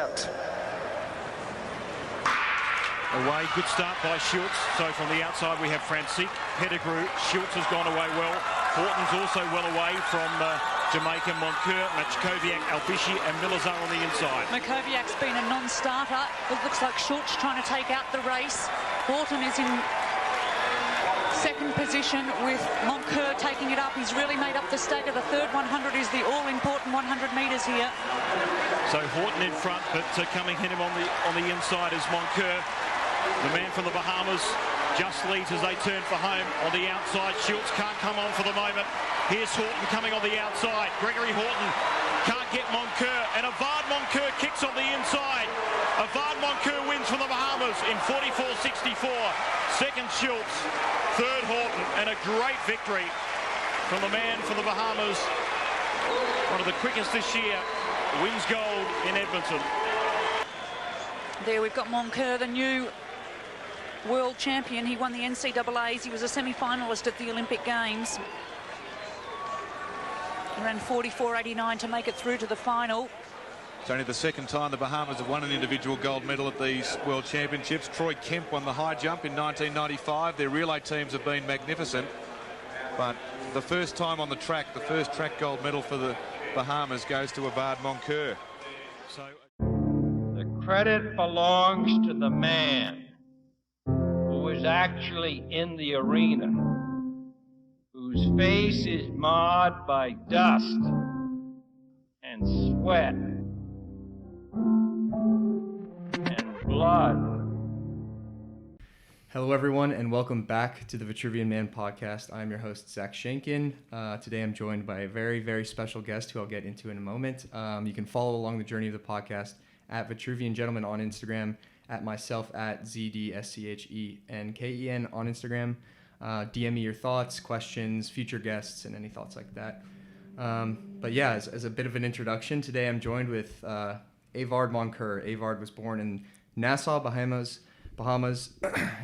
out. Away, good start by Schultz. So from the outside we have Francique, Pettigrew. Schultz has gone away well. Horton's also well away from Jamaica, Moncur, Machkoviak, Albishi and Milazar on the inside. Machkoviak's been a non-starter. It looks like Schultz trying to take out the race. Horton is in second position with Moncur taking it up. He's really made up the stagger. The third 100 is the all-important 100 metres here. So Horton in front, but coming in him on the inside is Moncur. The man from the Bahamas just leads as they turn for home on the outside. Schultz can't come on for the moment. Here's Horton coming on the outside. Gregory Horton can't get Moncur, and Avard Moncur kicks on the inside. Avard Moncur wins from the Bahamas in 44.64. Second Schultz, third Horton, and a great victory from the man from the Bahamas. One of the quickest this year, wins gold in Edmonton. There we've got Moncur, the new world champion. He won the NCAAs. He was a semi-finalist at the Olympic Games. He ran 44.89 to make it through to the final. It's only the second time the Bahamas have won an individual gold medal at these World Championships. Troy Kemp won the high jump in 1995. Their relay teams have been magnificent. But the first time on the track, the first track gold medal for the Bahamas goes to Avard Moncur. The credit belongs to the man who was actually in the arena, whose face is marred by dust and sweat and blood. Hello, everyone, and welcome back to the Vitruvian Man podcast. I'm your host, Zach Shankin. Today I'm joined by a very, very special guest who I'll get into in a moment. You can follow along the journey of the podcast at Vitruvian Gentleman on Instagram, at myself at ZDSCHENKEN on Instagram. DM me your thoughts, questions, future guests, and any thoughts like that. But yeah, as a bit of an introduction, today I'm joined with Avard Moncur. Avard was born in Nassau, Bahamas,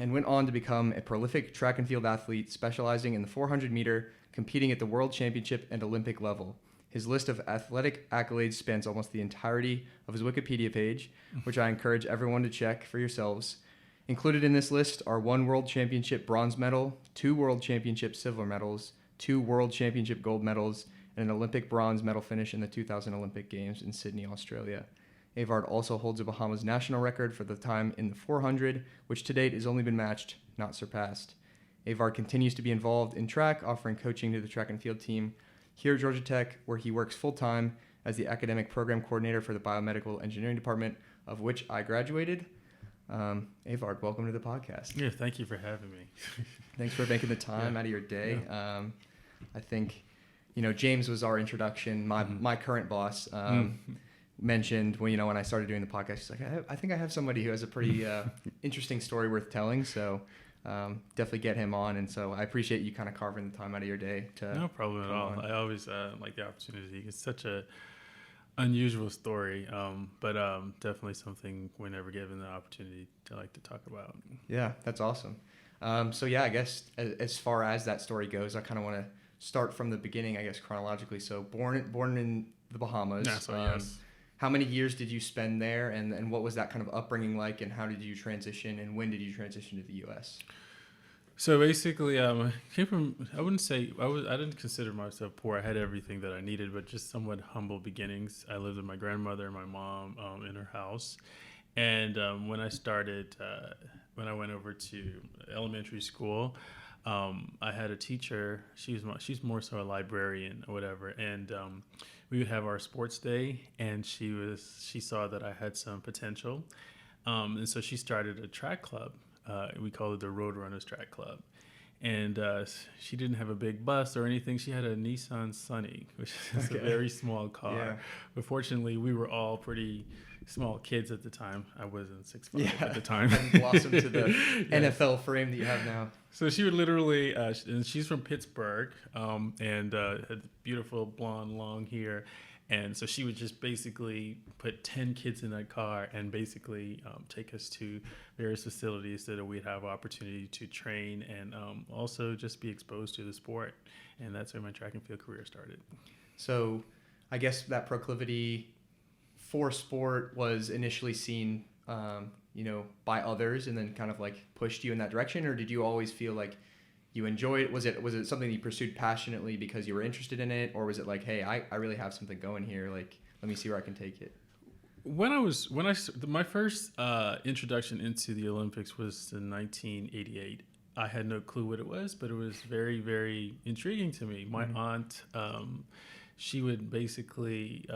and went on to become a prolific track and field athlete specializing in the 400 meter, competing at the World Championship and Olympic level. His list of athletic accolades spans almost the entirety of his Wikipedia page, which I encourage everyone to check for yourselves. Included in this list are 1 World Championship bronze medal, 2 World Championship silver medals, 2 World Championship gold medals, and an Olympic bronze medal finish in the 2000 Olympic Games in Sydney, Australia. Avard also holds a Bahamas national record for the time in the 400, which to date has only been matched, not surpassed. Avard continues to be involved in track, offering coaching to the track and field team here at Georgia Tech, where he works full-time as the academic program coordinator for the biomedical engineering department, of which I graduated. Avard, welcome to the podcast. Yeah, thank you for having me. Thanks for making the time out of your day. Yeah. I think, James was our introduction. My current boss mentioned when I started doing the podcast, he's like, I think I have somebody who has a pretty interesting story worth telling. So definitely get him on. And so I appreciate you kind of carving the time out of your day to. No problem at all. I always like the opportunity. It's such a unusual story, but definitely something we're never given the opportunity to talk about. Yeah, that's awesome. So yeah, I guess as far as that story goes, I kind of want to start from the beginning, I guess, chronologically. So born in the Bahamas. Nassau, yes. How many years did you spend there, and what was that kind of upbringing like, and how did you transition, and when did you transition to the U.S.? So basically, I came from, I didn't consider myself poor. I had everything that I needed, but just somewhat humble beginnings. I lived with my grandmother and my mom in her house. And when I went over to elementary school, I had a teacher. She's more so a librarian or whatever, and we would have our sports day, and she saw that I had some potential, and so she started a track club. We call it the Roadrunners Track Club, and she didn't have a big bus or anything. She had a Nissan Sunny, which is a very small car. Yeah. But fortunately, we were all pretty small kids at the time. I wasn't 6'5" at the time. And blossomed to the NFL frame that you have now. So she would literally, and she's from Pittsburgh, and had beautiful blonde, long hair. And so she would just basically put 10 kids in that car and basically take us to various facilities so that we'd have opportunity to train and also just be exposed to the sport. And that's where my track and field career started. So I guess that proclivity for sport was initially seen, by others and then kind of like pushed you in that direction? Or did you always feel like you enjoyed it? Was it something you pursued passionately because you were interested in it? Or was it like, hey, I really have something going here. Like, let me see where I can take it. My first introduction into the Olympics was in 1988. I had no clue what it was, but it was very, very intriguing to me. My aunt, she would basically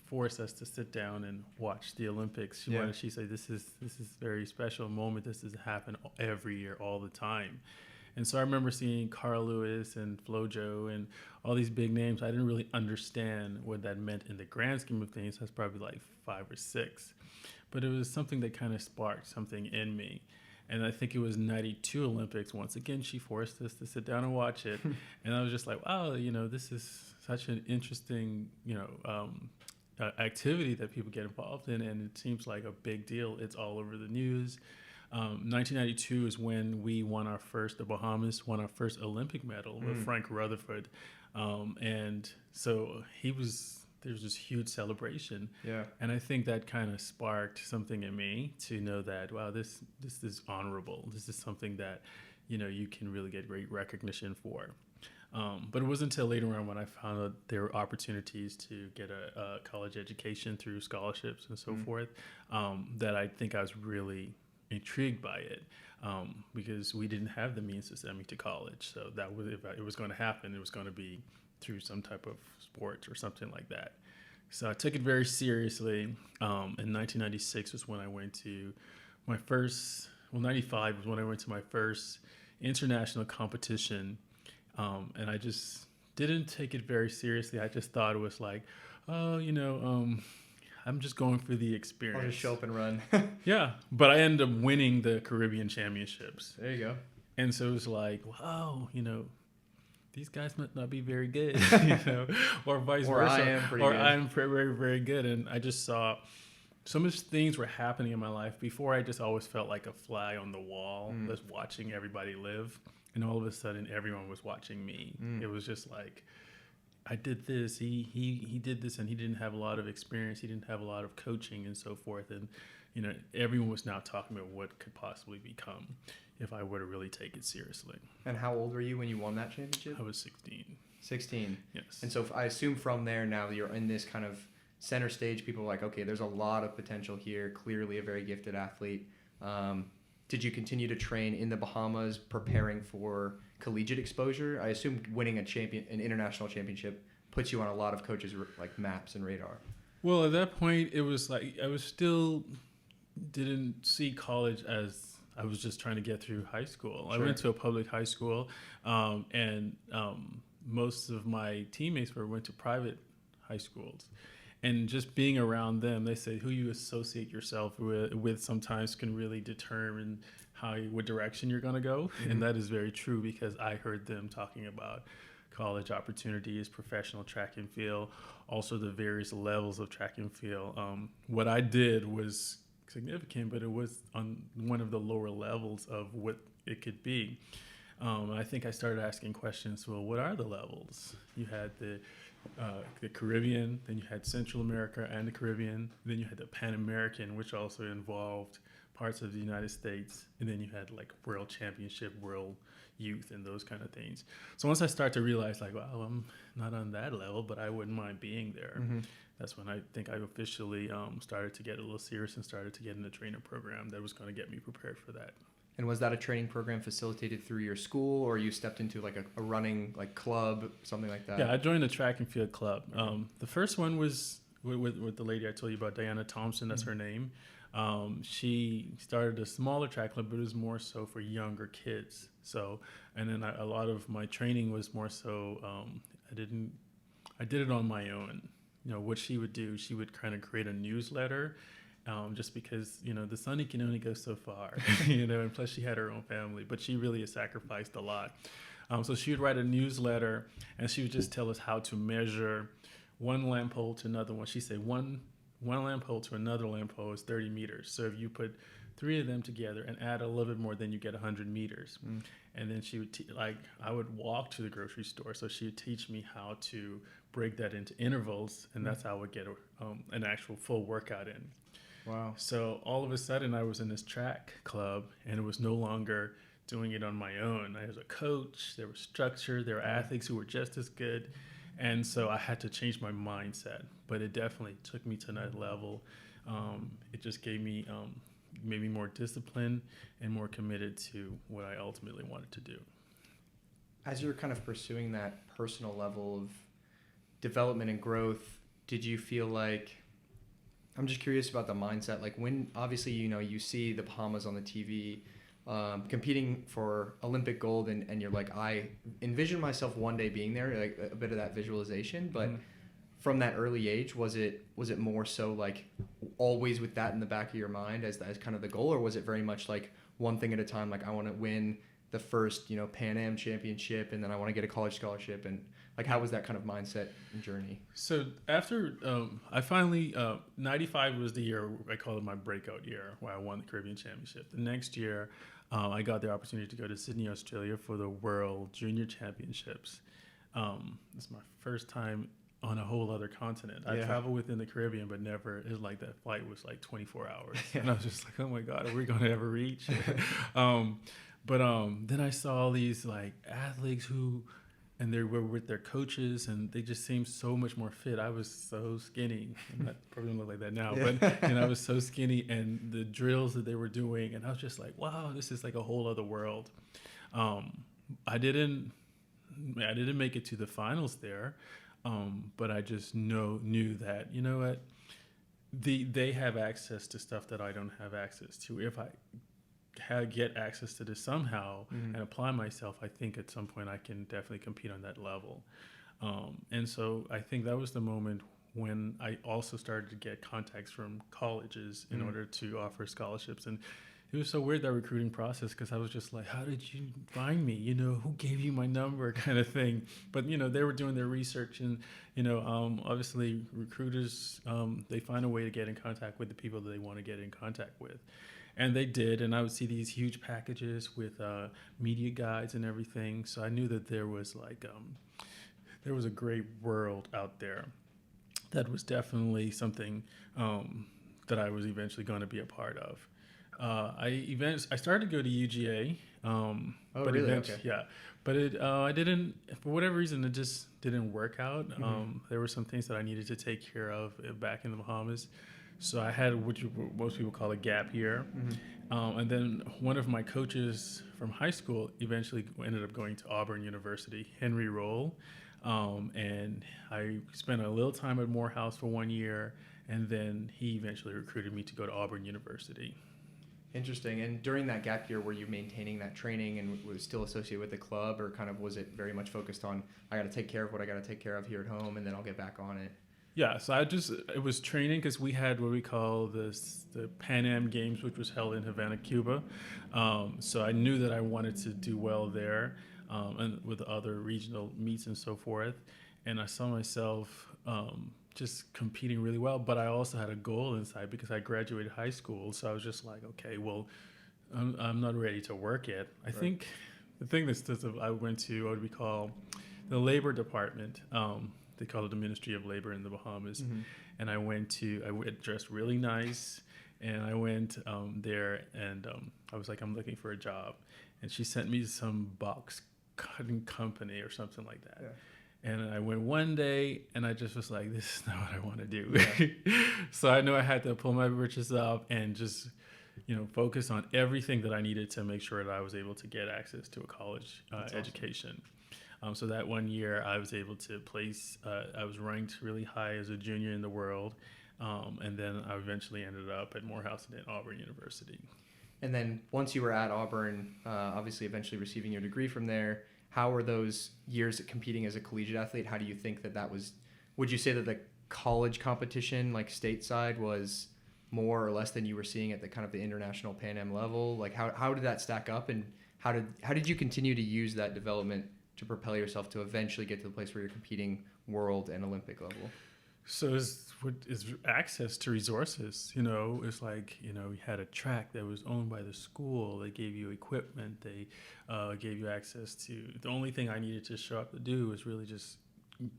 force us to sit down and watch the Olympics. She said, "This is a very special moment. This doesn't happen every year, all the time." And so I remember seeing Carl Lewis and Flojo and all these big names. I didn't really understand what that meant in the grand scheme of things. I was probably like 5 or 6. But it was something that kind of sparked something in me. And I think it was 92 Olympics. Once again, she forced us to sit down and watch it. And I was just like, wow, this is such an interesting, activity that people get involved in. And it seems like a big deal. It's all over the news. 1992 is when the Bahamas won our first Olympic medal with Frank Rutherford. And so there was this huge celebration. Yeah. And I think that kind of sparked something in me to know that, wow, this is honorable. This is something that, you can really get great recognition for. But it wasn't until later on when I found out there were opportunities to get a college education through scholarships and so forth, that I think I was really intrigued by it, because we didn't have the means to send me to college. So that was, if it was going to happen, it was going to be through some type of sport or something like that. So I took it very seriously. In 1996 was when I went to my first, 95 was when I went to my first international competition. And I just didn't take it very seriously. I just thought it was like, I'm just going for the experience. I'll just show up and run. Yeah, but I ended up winning the Caribbean Championships. There you go. And so it was like, wow, these guys might not be very good, or vice or versa. I am pretty or good. I'm very, very good. And I just saw so much things were happening in my life. Before, I just always felt like a fly on the wall, just watching everybody live. And all of a sudden, everyone was watching me. It was just like, I did this, he did this, and he didn't have a lot of experience. He didn't have a lot of coaching and so forth. And, everyone was now talking about what could possibly become if I were to really take it seriously. And how old were you when you won that championship? I was 16. 16. Yes. And so I assume from there now you're in this kind of center stage. People are like, okay, there's a lot of potential here. Clearly a very gifted athlete. Did you continue to train in the Bahamas, preparing for collegiate exposure? I assume winning an international championship puts you on a lot of coaches' like maps and radar. Well, at that point, it was like I didn't see college as I was just trying to get through high school. Sure. I went to a public high school, and most of my teammates went to private high schools. And just being around them, they say who you associate yourself with sometimes can really determine what direction you're going to go. And that is very true, because I heard them talking about college opportunities, professional track and field, also the various levels of track and field. What I did was significant, but it was on one of the lower levels of what it could be. I think I started asking questions. Well, what are the levels? You had the Caribbean, then you had Central America and the Caribbean, then you had the Pan American, which also involved parts of the United States, and then you had like World Championship, World Youth, and those kind of things. So once I start to realize like, wow, I'm not on that level, but I wouldn't mind being there. That's when I think I officially started to get a little serious and started to get in a training program that was going to get me prepared for that. And was that a training program facilitated through your school, or you stepped into like a running like club, something like that? Yeah, I joined a track and field club. The first one was with the lady I told you about, Diana Thompson. That's her name. She started a smaller track club, but it was more so for younger kids. So, and then a lot of my training was more so I did it on my own. What she would do, she would kind of create a newsletter. Just because, the Sunny can only go so far, and plus she had her own family, but she really has sacrificed a lot. So she would write a newsletter, and she would just tell us how to measure one lamp pole to another one. She said one lamp pole to another lamp pole is 30 meters. So if you put 3 of them together and add a little bit more, then you get 100 meters. And then she would I would walk to the grocery store, so she would teach me how to break that into intervals, and that's how I would get an actual full workout in. Wow. So all of a sudden I was in this track club, and it was no longer doing it on my own. I was a coach, there was structure, there were athletes who were just as good. And so I had to change my mindset, but it definitely took me to that level. It just gave me maybe more discipline and more committed to what I ultimately wanted to do. As you're kind of pursuing that personal level of development and growth, did you feel like, I'm just curious about the mindset, like when, obviously, you know, you see the Bahamas on the TV, competing for Olympic gold, and you're like, I envision myself one day being there, like a bit of that visualization, but from that early age, was it more so like always with that in the back of your mind as kind of the goal, or was it very much like one thing at a time, like I want to win the first, you know, Pan Am championship, and then I want to get a college scholarship, and like how was that kind of mindset and journey? So after I finally 95 was the year I call it my breakout year, where I won the Caribbean Championship. The next year I got the opportunity to go to Sydney, Australia for the World Junior Championships. It's my first time on a whole other continent. I traveled within the Caribbean, but never, it was like that flight was like 24 hours. And I was just like, oh my God, are we going to ever reach? But then I saw all these like athletes and they were with their coaches, and they just seemed so much more fit. I was so skinny. I probably don't look like that now, but I was so skinny, and the drills that they were doing, and I was just like, wow, this is like a whole other world. I didn't make it to the finals there, but I just knew that, you know what, they have access to stuff that I don't have access to. If I get access to this somehow and apply myself, I think at some point I can definitely compete on that level. And so I think that was the moment when I also started to get contacts from colleges in order to offer scholarships. And it was so weird, that recruiting process, because I was just like, how did you find me? You know, who gave you my number, kind of thing. But, you know, they were doing their research, and, you know, obviously recruiters, they find a way to get in contact with the people that they want to get in contact with. And they did, and I would see these huge packages with media guides and everything. So I knew that there was like, there was a great world out there that was definitely something that I was eventually going to be a part of. I started to go to UGA. But really? Okay. Yeah, but I didn't, for whatever reason, it just didn't work out. There were some things that I needed to take care of back in the Bahamas. So I had what most people call a gap year. And then one of my coaches from high school eventually ended up going to Auburn University, Henry Roll. And I spent a little time at Morehouse for 1 year, and then he eventually recruited me to go to Auburn University. Interesting. And during that gap year, were you maintaining that training and was still associated with the club, or kind of was it very much focused on, I got to take care of what I got to take care of here at home, and then I'll get back on it? Yeah, so it was training, because we had what we call the Pan Am Games, which was held in Havana, Cuba. So I knew that I wanted to do well there, and with other regional meets and so forth. And I saw myself just competing really well, but I also had a goal inside, because I graduated high school. So I was just like, okay, well, I'm not ready to work yet. I think the thing I went to what we call the labor department. They call it the Ministry of Labor in the Bahamas. And I went dressed really nice, and I went there, and I was like, I'm looking for a job. And she sent me some box cutting company or something like that. Yeah. And I went one day, and I just was like, this is not what I want to do. Yeah. So I knew I had to pull my britches up and just, you know, focus on everything that I needed to make sure that I was able to get access to a college education. So that 1 year I was able to place, I was ranked really high as a junior in the world. And then I eventually ended up at Morehouse and at Auburn University. And then once you were at Auburn, obviously eventually receiving your degree from there, how were those years competing as a collegiate athlete? How do you think that was, would you say that the college competition, like stateside, was more or less than you were seeing at the kind of the international Pan Am level? Like how did that stack up, and how did you continue to use that development to propel yourself to eventually get to the place where you're competing world and Olympic level? So it's access to resources. You know, it's like, you know, we had a track that was owned by the school. They gave you equipment. They gave you access to, the only thing I needed to show up to do was really just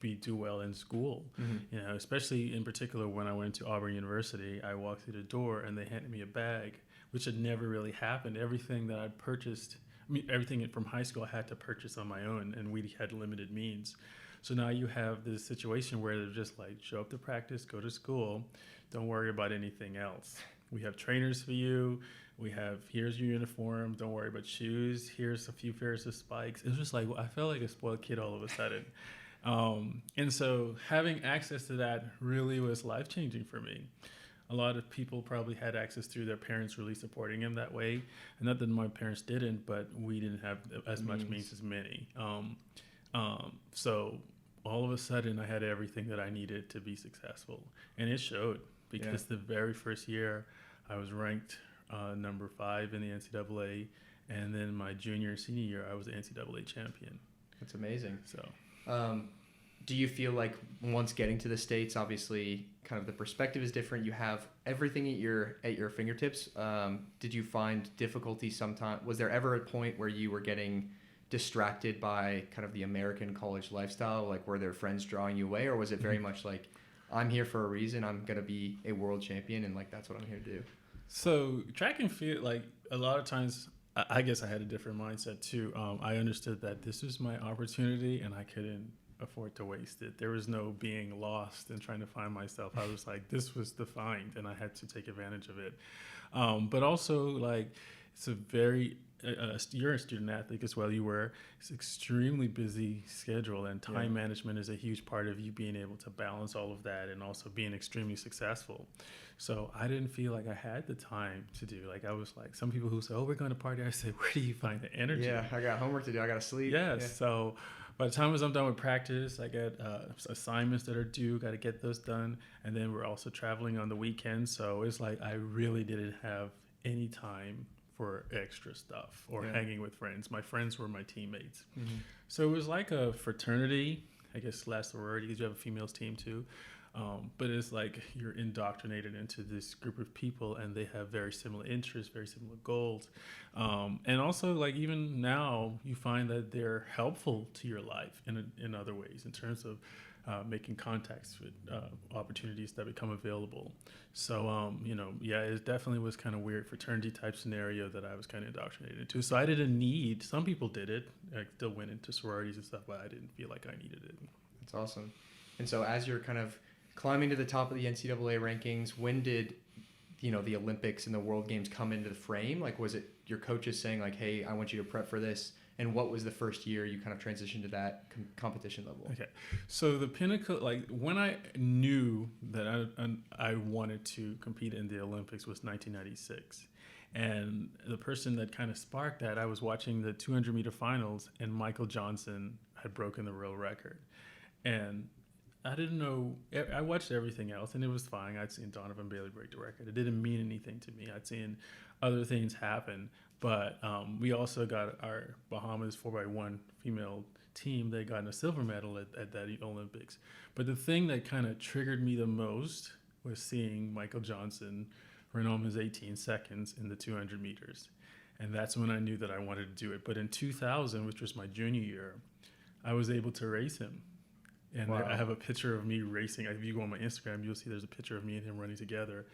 do well in school. You know, especially in particular when I went to Auburn University, I walked through the door and they handed me a bag, which had never really happened. Everything that I'd purchased, I mean, everything from high school I had to purchase on my own, and we had limited means. So now you have this situation where they're just like, show up to practice, go to school, don't worry about anything else. We have trainers for you. Here's your uniform. Don't worry about shoes. Here's a few pairs of spikes. It was just like, I felt like a spoiled kid all of a sudden. And so having access to that really was life-changing for me. A lot of people probably had access through their parents really supporting them that way. And not that my parents didn't, but we didn't have as much means as many. So all of a sudden I had everything that I needed to be successful. And it showed, because the very first year I was ranked number 5 in the NCAA. And then my junior and senior year, I was the NCAA champion. That's amazing. So, do you feel like once getting to the States, obviously kind of the perspective is different. You have everything at your fingertips. Did you find difficulty sometimes? Was there ever a point where you were getting distracted by kind of the American college lifestyle? Like, were there friends drawing you away, or was it very much like, I'm here for a reason, I'm going to be a world champion, and like that's what I'm here to do? So track and field, like a lot of times, I guess I had a different mindset too. I understood that this was my opportunity and I couldn't afford to waste it. There was no being lost and trying to find myself. I was like, this was the find and I had to take advantage of it. But also, like, it's a very, you're a student athlete as well. You were. It's extremely busy schedule, and time management is a huge part of you being able to balance all of that and also being extremely successful. So I didn't feel like I had the time to do. Like, I was like, some people who say, oh, we're going to party. I said, where do you find the energy? Yeah, I got homework to do. I got to sleep. Yes. Yeah. So by the time I'm done with practice, I get assignments that are due, got to get those done. And then we're also traveling on the weekends. So it's like I really didn't have any time for extra stuff or hanging with friends. My friends were my teammates. So it was like a fraternity, I guess, / sorority, because you have a females team too. But it's like you're indoctrinated into this group of people, and they have very similar interests, very similar goals. And also, like, even now, you find that they're helpful to your life in other ways, in terms of making contacts with opportunities that become available. So, it definitely was kind of weird fraternity type scenario that I was kind of indoctrinated into. So I didn't need, some people did it. I still went into sororities and stuff, but I didn't feel like I needed it. That's awesome. And so as you're kind of climbing to the top of the NCAA rankings, when did, the Olympics and the World Games come into the frame? Like, was it your coaches saying like, hey, I want you to prep for this? And what was the first year you kind of transitioned to that competition level? Okay. So the pinnacle, like when I knew that I wanted to compete in the Olympics was 1996. And the person that kind of sparked that, I was watching the 200-meter finals, and Michael Johnson had broken the world record. And I didn't know, I watched everything else and it was fine. I'd seen Donovan Bailey break the record. It didn't mean anything to me. I'd seen other things happen, but we also got our Bahamas 4x1 female team. They got a silver medal at that Olympics. But the thing that kind of triggered me the most was seeing Michael Johnson run almost 18 seconds in the 200 meters. And that's when I knew that I wanted to do it. But in 2000, which was my junior year, I was able to race him. And wow. I have a picture of me racing. If you go on my Instagram, you'll see there's a picture of me and him running together.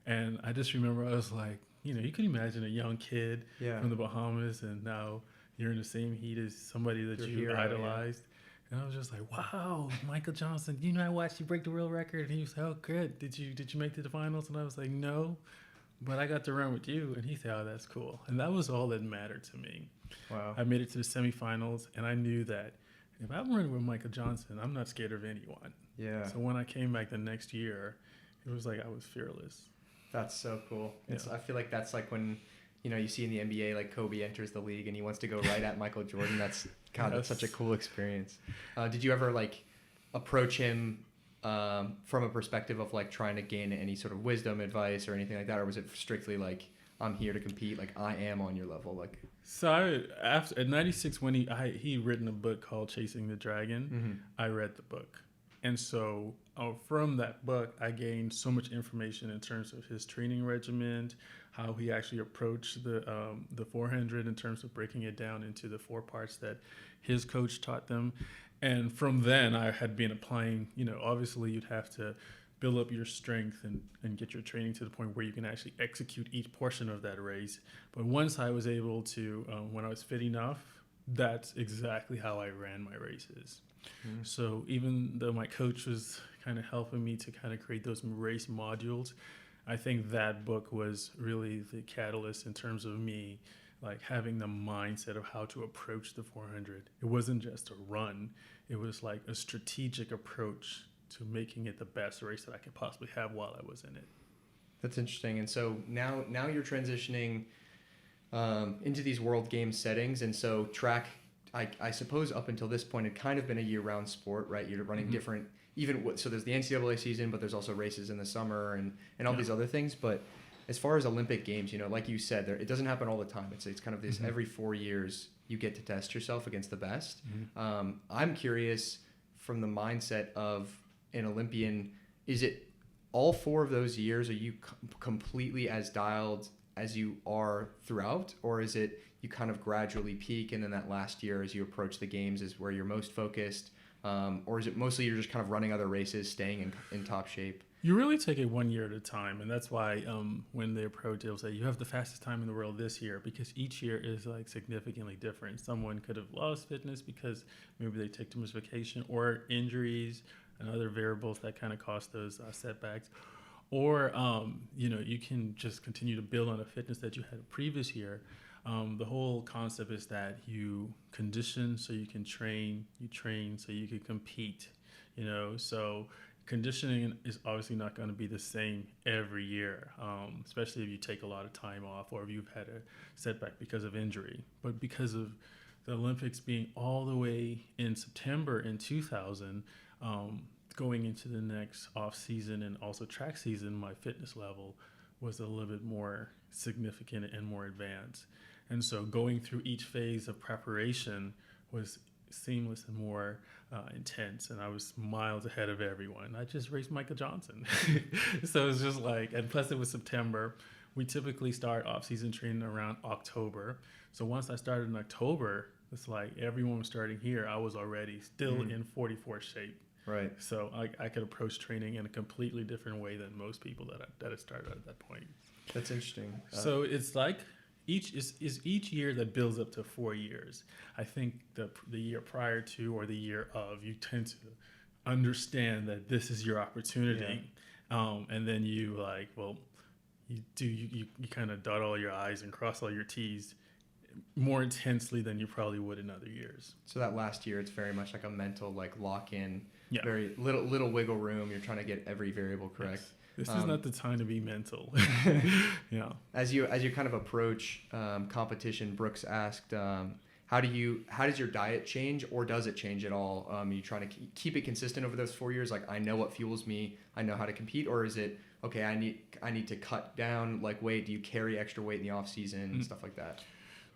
And I just remember I was like, you can imagine a young kid from the Bahamas, and now you're in the same heat as somebody that you idolized. Yeah. And I was just like, wow, Michael Johnson, I watched you break the world record. And he was like, oh, good. Did you make it to the finals? And I was like, no, but I got to run with you. And he said, oh, that's cool. And that was all that mattered to me. Wow. I made it to the semifinals, and I knew that if I'm running with Michael Johnson, I'm not scared of anyone. Yeah. So when I came back the next year, it was like I was fearless. That's so cool. I feel like that's like when, you see in the NBA, like Kobe enters the league and he wants to go right at Michael Jordan. That's that's such a cool experience. Did you ever like approach him from a perspective of like trying to gain any sort of wisdom, advice, or anything like that? Or was it strictly like, I'm here to compete, like I am on your level? Like, so at 96, when he written a book called Chasing the Dragon, I read the book. And so from that book, I gained so much information in terms of his training regimen, how he actually approached the 400 in terms of breaking it down into the 4 parts that his coach taught them. And from then, I had been applying, obviously you'd have to build up your strength and get your training to the point where you can actually execute each portion of that race. But once I was able to, when I was fit enough, that's exactly how I ran my races. So even though my coach was kind of helping me to kind of create those race modules, I think that book was really the catalyst in terms of me like having the mindset of how to approach the 400. It wasn't just a run. It was like a strategic approach to making it the best race that I could possibly have while I was in it. That's interesting. And so now you're transitioning into these World Games settings. And so track, I suppose up until this point, had kind of been a year-round sport, right? You're running different, so there's the NCAA season, but there's also races in the summer and all these other things. But as far as Olympic Games, like you said, it doesn't happen all the time. It's kind of this every 4 years you get to test yourself against the best. I'm curious from the mindset of an Olympian, is it all 4 of those years, are you completely as dialed as you are throughout? Or is it you kind of gradually peak and then that last year as you approach the games is where you're most focused? Or is it mostly you're just kind of running other races, staying in top shape? You really take it 1 year at a time, and that's why when they approach, they'll say you have the fastest time in the world this year, because each year is like significantly different. Someone could have lost fitness because maybe they take too much vacation, or injuries and other variables that kind of cause those setbacks, or you can just continue to build on the fitness that you had the previous year. The whole concept is that you condition so you can train, you train so you can compete. So conditioning is obviously not going to be the same every year, especially if you take a lot of time off or if you've had a setback because of injury. But because of the Olympics being all the way in September in 2000, going into the next off season and also track season, my fitness level was a little bit more significant and more advanced. And so going through each phase of preparation was seamless and more intense, and I was miles ahead of everyone. I just raced Michael Johnson. So it's just like, and plus it was September. We typically start off-season training around October. So once I started in October, it's like everyone was starting here. I was already still in 44 shape. Right. So I could approach training in a completely different way than most people that had started at that point. That's interesting. So it's like each year that builds up to 4 years. I think the year prior to or the year of, you tend to understand that this is your opportunity, and then you kind of dot all your I's and cross all your T's more intensely than you probably would in other years. So that last year, it's very much like a mental lock in, very little wiggle room. You're trying to get every variable correct. Yes. This is not the time to be mental. Yeah. As you kind of approach competition, Brooks asked, how does your diet change, or does it change at all? Are you trying to keep it consistent over those 4 years? Like, I know what fuels me, I know how to compete, or is it okay? I need to cut down weight. Do you carry extra weight in the off season and stuff like that?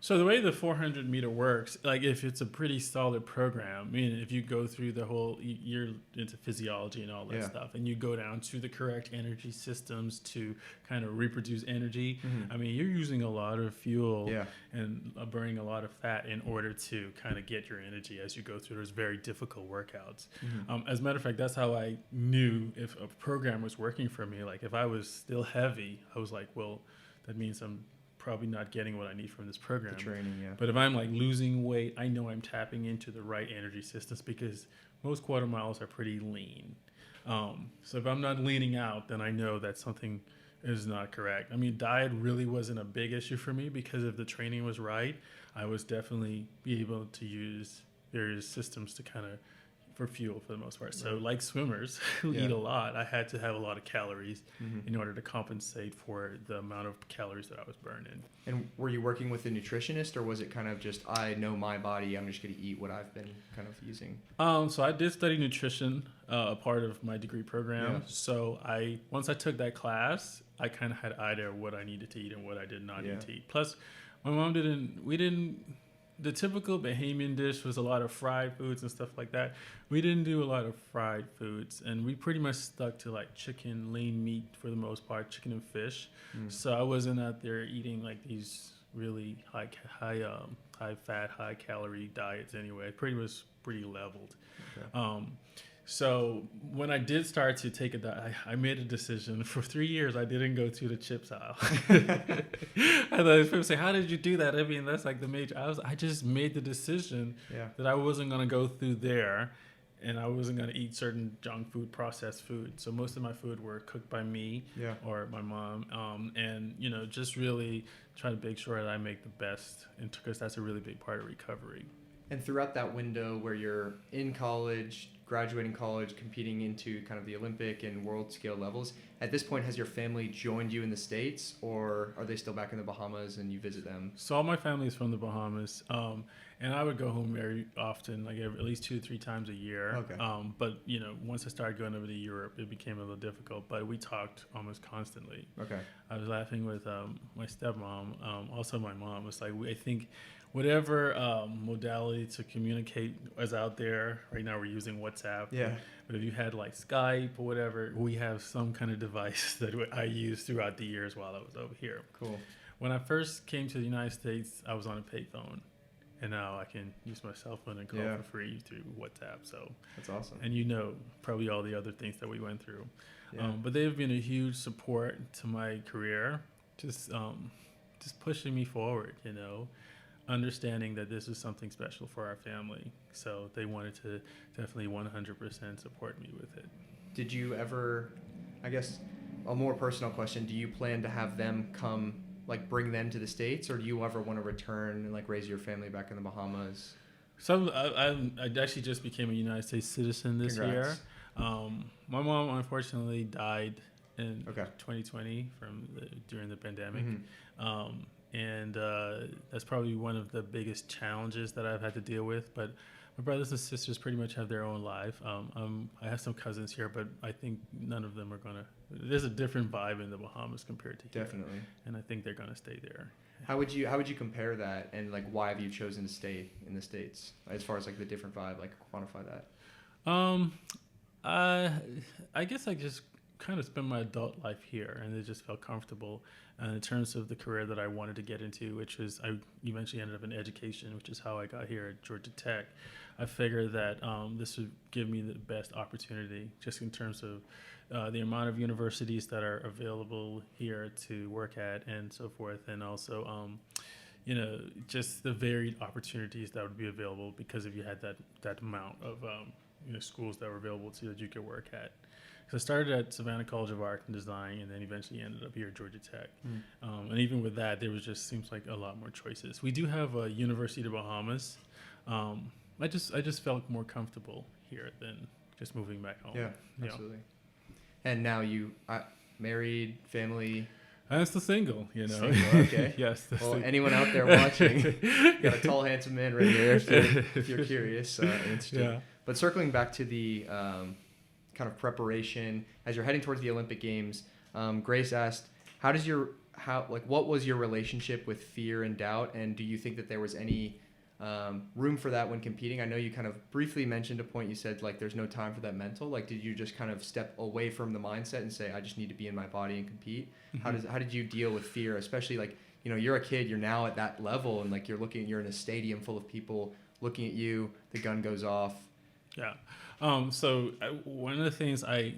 So the way the 400 meter works, if it's a pretty solid program, if you go through the whole, you're into physiology and all that stuff, and you go down to the correct energy systems to kind of reproduce energy, you're using a lot of fuel and burning a lot of fat in order to kind of get your energy as you go through those very difficult workouts. As a matter of fact, that's how I knew if a program was working for me. Like, if I was still heavy, I was like, well, that means I'm probably not getting what I need from this program. The training, But if I'm losing weight, I know I'm tapping into the right energy systems, because most quarter miles are pretty lean. So if I'm not leaning out, then I know that something is not correct. Diet really wasn't a big issue for me, because if the training was right, I was definitely be able to use various systems to kind of for fuel for the most part. So like swimmers who eat a lot, I had to have a lot of calories in order to compensate for the amount of calories that I was burning. And were you working with a nutritionist, or was it kind of just, I know my body, I'm just going to eat what I've been kind of using? So I did study nutrition, a part of my degree program. Yeah. So once I took that class, I kind of had an idea of what I needed to eat and what I did not need to eat. Plus, my mom the typical Bahamian dish was a lot of fried foods and stuff like that. We didn't do a lot of fried foods, and we pretty much stuck to chicken, lean meat for the most part, chicken and fish. So I wasn't out there eating these really high fat, high calorie diets anyway. I pretty much pretty leveled. Okay. So when I did start to take it, I made a decision. For 3 years, I didn't go to the chips aisle. I thought people say, "How did you do that?" I mean, that's like the major. I just made the decision that I wasn't going to go through there, and I wasn't going to eat certain junk food, processed food. So most of my food were cooked by me or my mom, and just really try to make sure that I make the best, because that's a really big part of recovery. And throughout that window where you're in college, graduating college, competing into kind of the Olympic and world scale levels, at this point, has your family joined you in the States, or are they still back in the Bahamas and you visit them? So all my family is from the Bahamas, and I would go home very often, like at least 2 to 3 times a year. Okay. But once I started going over to Europe, it became a little difficult. But we talked almost constantly. Okay. I was laughing with my stepmom, also my mom. It's like I think whatever modality to communicate is out there. Right now we're using WhatsApp. Yeah. But if you had like Skype or whatever, we have some kind of device that I used throughout the years while I was over here. Cool. When I first came to the United States, I was on a payphone. And now I can use my cell phone and call for free through WhatsApp. So that's awesome. And probably all the other things that we went through. Yeah. But they've been a huge support to my career, just pushing me forward, understanding that this is something special for our family. So they wanted to definitely 100% support me with it. Did you ever, I guess, a more personal question, do you plan to have them come, like bring them to the States, or do you ever want to return and like raise your family back in the Bahamas? So I actually just became a United States citizen this year. My mom unfortunately died in 2020 during the pandemic. Mm-hmm. And that's probably one of the biggest challenges that I've had to deal with. But my brothers and sisters pretty much have their own life. I have some cousins here, but I think none of them are going to... There's a different vibe in the Bahamas compared to here. Definitely. And I think they're going to stay there. How would you compare that, and like why have you chosen to stay in the States as far as like the different vibe, like quantify that? I guess I just kind of spent my adult life here, and it just felt comfortable. And in terms of the career that I wanted to get into, which was I eventually ended up in education, which is how I got here at Georgia Tech. I figured that this would give me the best opportunity, just in terms of the amount of universities that are available here to work at and so forth, and also just the varied opportunities that would be available, because if you had that amount of schools that were available to you that you could work at. So I started at Savannah College of Art and Design, and then eventually ended up here at Georgia Tech. And even with that, there was just seems like a lot more choices. We do have a University of the Bahamas. I just felt more comfortable here than just moving back home. Yeah, absolutely. And now you married, family. I'm still single, Single, okay. Yes. Well, anyone out there watching, got a tall, handsome man right there if you're curious. Interesting. Yeah. But circling back to the kind of preparation as you're heading towards the Olympic Games, Grace asked, what was your relationship with fear and doubt, and do you think that there was any room for that when competing? I know you kind of briefly mentioned a point. You said like there's no time for that mental. Like, did you just kind of step away from the mindset and say, I just need to be in my body and compete? Mm-hmm. How did you deal with fear, especially like you're a kid, you're now at that level, and like you're in a stadium full of people looking at you, the gun goes off. Yeah. So one of the things I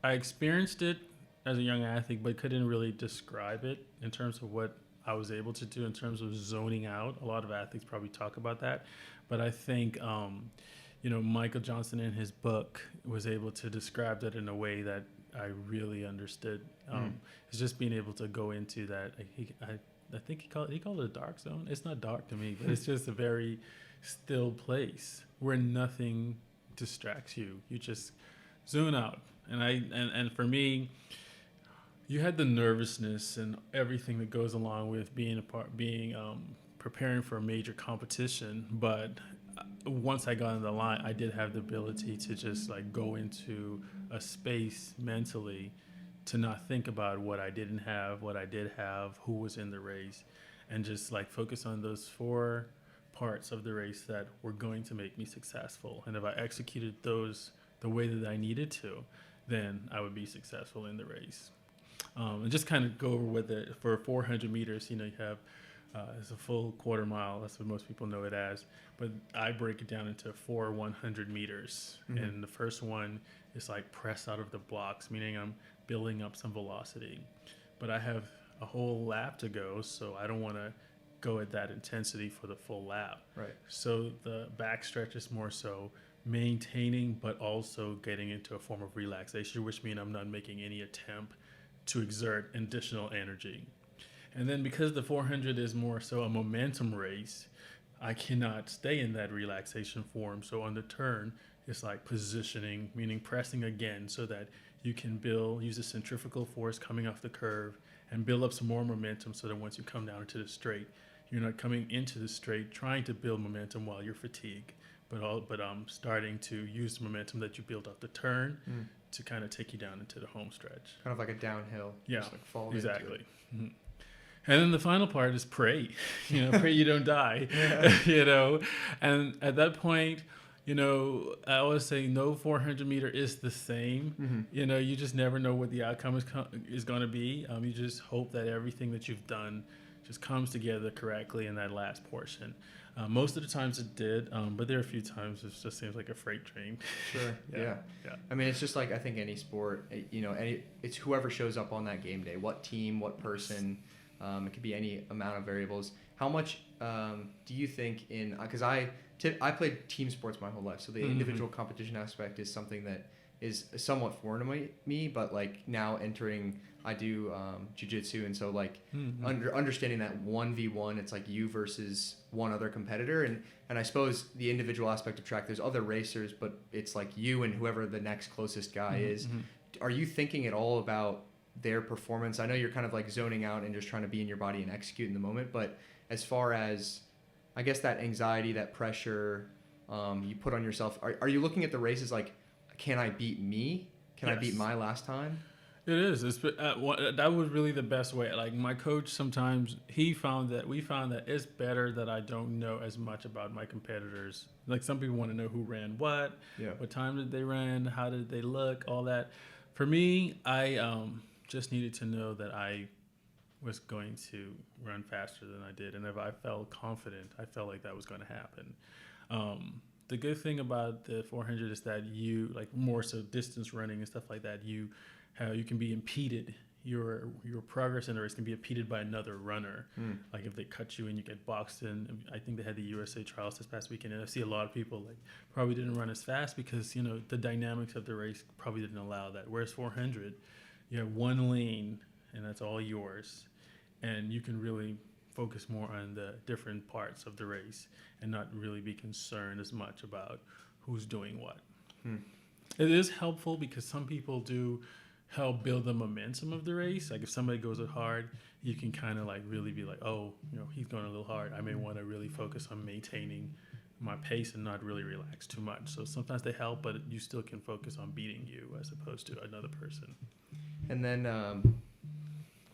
experienced it as a young athlete, but couldn't really describe it in terms of what I was able to do in terms of zoning out. A lot of athletes probably talk about that, but I think Michael Johnson in his book was able to describe that in a way that I really understood. It's just being able to go into that. I think he called it a dark zone. It's not dark to me, but it's just a very still place where nothing distracts you. You just zone out. And for me, you had the nervousness and everything that goes along with preparing for a major competition. But once I got on the line, I did have the ability to just like go into a space mentally to not think about what I didn't have, what I did have, who was in the race, and just like focus on those 4 parts of the race that were going to make me successful. And if I executed those the way that I needed to, then I would be successful in the race. And just kind of go over with it for 400 meters, you have It's a full quarter mile. That's what most people know it as. But I break it down into 4 100 meters. Mm-hmm. And the first one is like press out of the blocks, meaning I'm building up some velocity. But I have a whole lap to go, so I don't want to go at that intensity for the full lap. Right. So the back stretch is more so maintaining, but also getting into a form of relaxation, which means I'm not making any attempt to exert additional energy. And then because the 400 is more so a momentum race, I cannot stay in that relaxation form. So on the turn, it's like positioning, meaning pressing again so that you can use the centrifugal force coming off the curve and build up some more momentum so that once you come down into the straight, you're not coming into the straight trying to build momentum while you're fatigued, but starting to use the momentum that you build off the turn to kind of take you down into the home stretch. Kind of like a downhill. Yeah, just like fall exactly. Into it. Mm-hmm. And then the final part is pray, pray you don't die, and at that point, I always say no 400 meter is the same. Mm-hmm. You just never know what the outcome is going to be. You just hope that everything that you've done just comes together correctly in that last portion. Most of the times it did, but there are a few times it just seems like a freight train. Sure. Yeah. I mean, it's just like I think any sport, it's whoever shows up on that game day, what team, what person. It could be any amount of variables. How much do you think because I played team sports my whole life, so the individual competition aspect is something that is somewhat foreign to me, but like now I do jiu-jitsu, and so like understanding that 1v1, it's like you versus one other competitor, and I suppose the individual aspect of track, there's other racers, but it's like you and whoever the next closest guy is. Are you thinking at all about their performance? I know you're kind of like zoning out and just trying to be in your body and execute in the moment, but as far as I guess that anxiety, that pressure you put on yourself, are you looking at the races like, can I beat me? Can I beat my last time? It is. That was really the best way. Like my coach, sometimes we found that it's better that I don't know as much about my competitors. Like some people want to know who ran what time did they run, how did they look, all that. For me, I just needed to know that I was going to run faster than I did. And if I felt confident, I felt like that was going to happen. The good thing about the 400 is that you, like more so distance running and stuff like that, you can be impeded. Your progress in the race can be impeded by another runner. Like if they cut you and you get boxed in. I think they had the USA trials this past weekend, and I see a lot of people like probably didn't run as fast because the dynamics of the race probably didn't allow that. Whereas 400, you have one lane and that's all yours, and you can really focus more on the different parts of the race and not really be concerned as much about who's doing what. It is helpful because some people do help build the momentum of the race. Like if somebody goes it hard, you can kind of like really be like, oh, he's going a little hard. I may want to really focus on maintaining my pace and not really relax too much. So sometimes they help, but you still can focus on beating you as opposed to another person. And then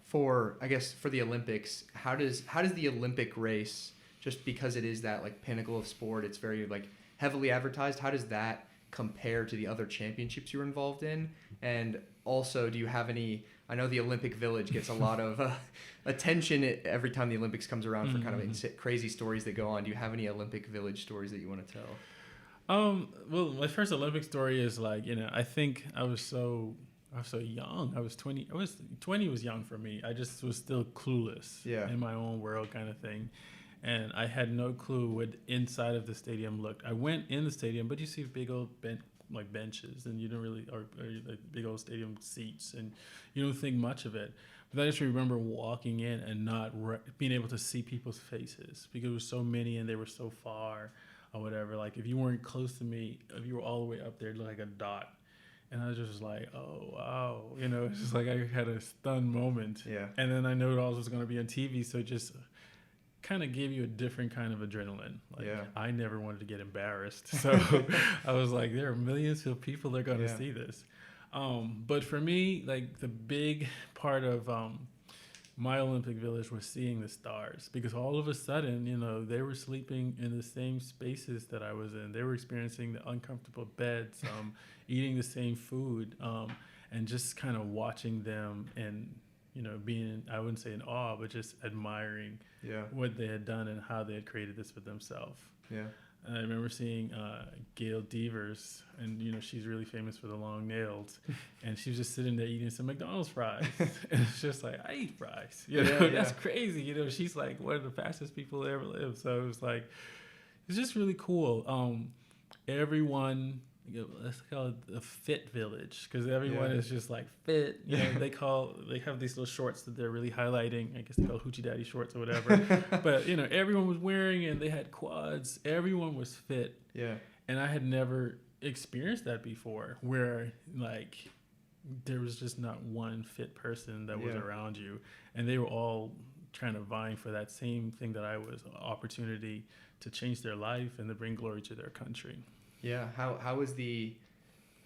for the Olympics, how does the Olympic race, just because it is that like pinnacle of sport, it's very like heavily advertised, how does that compare to the other championships you're involved in? And also, do you have any, I know the Olympic Village gets a lot of attention every time the Olympics comes around for kind of crazy stories that go on. Do you have any Olympic Village stories that you want to tell? Well, my first Olympic story is like, I think I was so young. I was 20. 20 was young for me. I just was still clueless in my own world kind of thing. And I had no clue what inside of the stadium looked. I went in the stadium, but you see big old benches, and you don't really, or like big old stadium seats, and you don't think much of it. But I just remember walking in and not being able to see people's faces because there were so many and they were so far or whatever. Like if you weren't close to me, if you were all the way up there, it looked like a dot. And I was just like, oh, wow. It's just like I had a stunned moment. Yeah. And then I know it all was going to be on TV, so it just kind of gave you a different kind of adrenaline. Like I never wanted to get embarrassed. So I was like, there are millions of people that are going to see this. But for me, like the big part of my Olympic Village was seeing the stars, because all of a sudden, they were sleeping in the same spaces that I was in. They were experiencing the uncomfortable beds, eating the same food, and just kind of watching them and, being, I wouldn't say in awe, but just admiring what they had done and how they had created this for themselves. Yeah. And I remember seeing Gail Devers, and she's really famous for the long nails, and she was just sitting there eating some McDonald's fries, and it's just like, I eat fries, that's crazy. She's like one of the fastest people to ever live. So it was like, it's just really cool. Everyone, let's call it the fit village, because everyone is just like fit. They have these little shorts that they're really highlighting. I guess they call hoochie daddy shorts or whatever. But everyone was wearing, and they had quads. Everyone was fit. Yeah. And I had never experienced that before, where like there was just not one fit person that was around you, and they were all trying to vying for that same thing that I was, opportunity to change their life and to bring glory to their country. Yeah. How was the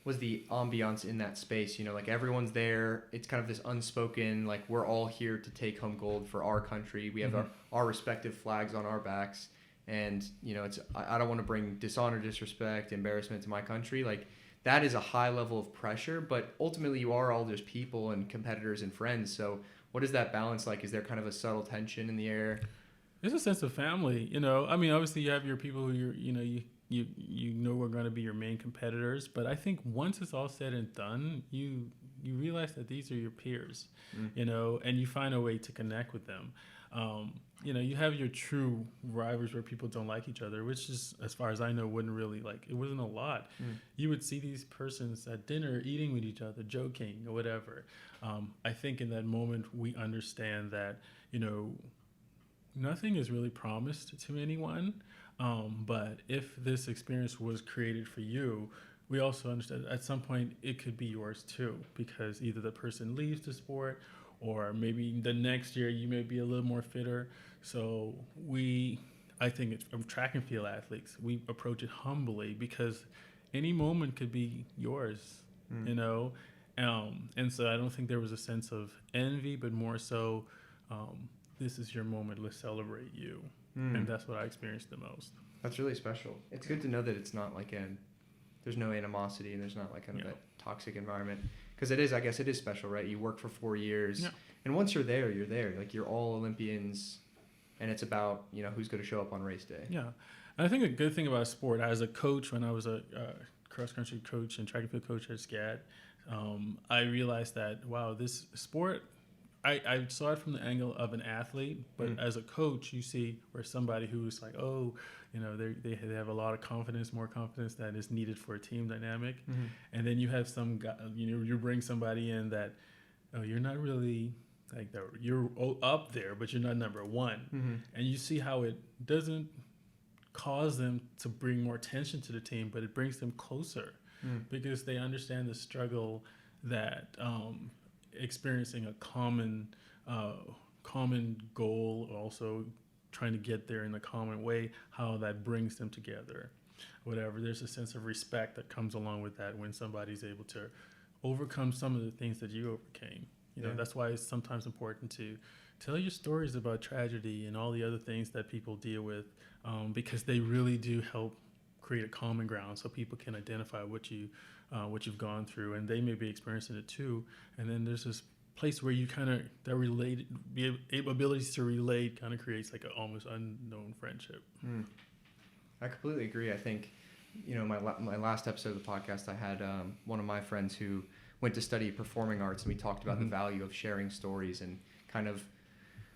ambiance in that space? Like everyone's there. It's kind of this unspoken, like we're all here to take home gold for our country. We have our respective flags on our backs. And, it's, I don't want to bring dishonor, disrespect, embarrassment to my country. Like that is a high level of pressure, but ultimately you are all just people and competitors and friends. So what is that balance like? Is there kind of a subtle tension in the air? There's a sense of family, I mean, obviously you have your people who we're going to be your main competitors, but I think once it's all said and done, you realize that these are your peers, and you find a way to connect with them. You have your true rivals where people don't like each other, which is, as far as I know, wouldn't really it wasn't a lot. You would see these persons at dinner eating with each other, joking or whatever. I think in that moment we understand that, nothing is really promised to anyone. But if this experience was created for you, we also understand at some point it could be yours too, because either the person leaves the sport or maybe the next year you may be a little more fitter. So I think from track and field athletes, we approach it humbly because any moment could be yours, and so I don't think there was a sense of envy, but more so, this is your moment, let's celebrate you. And that's what I experienced the most. That's really special. It's good to know that it's not like there's no animosity and there's not like kind of that toxic environment. Because I guess it is special, right? You work for 4 years, and once you're there, you're there. Like you're all Olympians, and it's about, who's going to show up on race day. Yeah. And I think a good thing about sport, as a coach, when I was a cross-country coach and track and field coach at SCAD, I realized that, wow, this sport, I saw it from the angle of an athlete, but as a coach, you see where somebody who's like, they have a lot of confidence, more confidence that is needed for a team dynamic. And then you have some guy, you bring somebody in that, you're not really like that. You're up there, but you're not number one. And you see how it doesn't cause them to bring more attention to the team, but it brings them closer because they understand the struggle that, experiencing a common goal, also trying to get there in a common way, how that brings them together. Whatever, there's a sense of respect that comes along with that when somebody's able to overcome some of the things that you overcame. That's why it's sometimes important to tell your stories about tragedy and all the other things that people deal with, because they really do help create a common ground so people can identify what you've gone through, and they may be experiencing it too. And then there's this place where you kind of, that related, the abilities to relate kind of creates like an almost unknown friendship. I completely agree. I think, my last episode of the podcast, I had one of my friends who went to study performing arts, and we talked about the value of sharing stories and kind of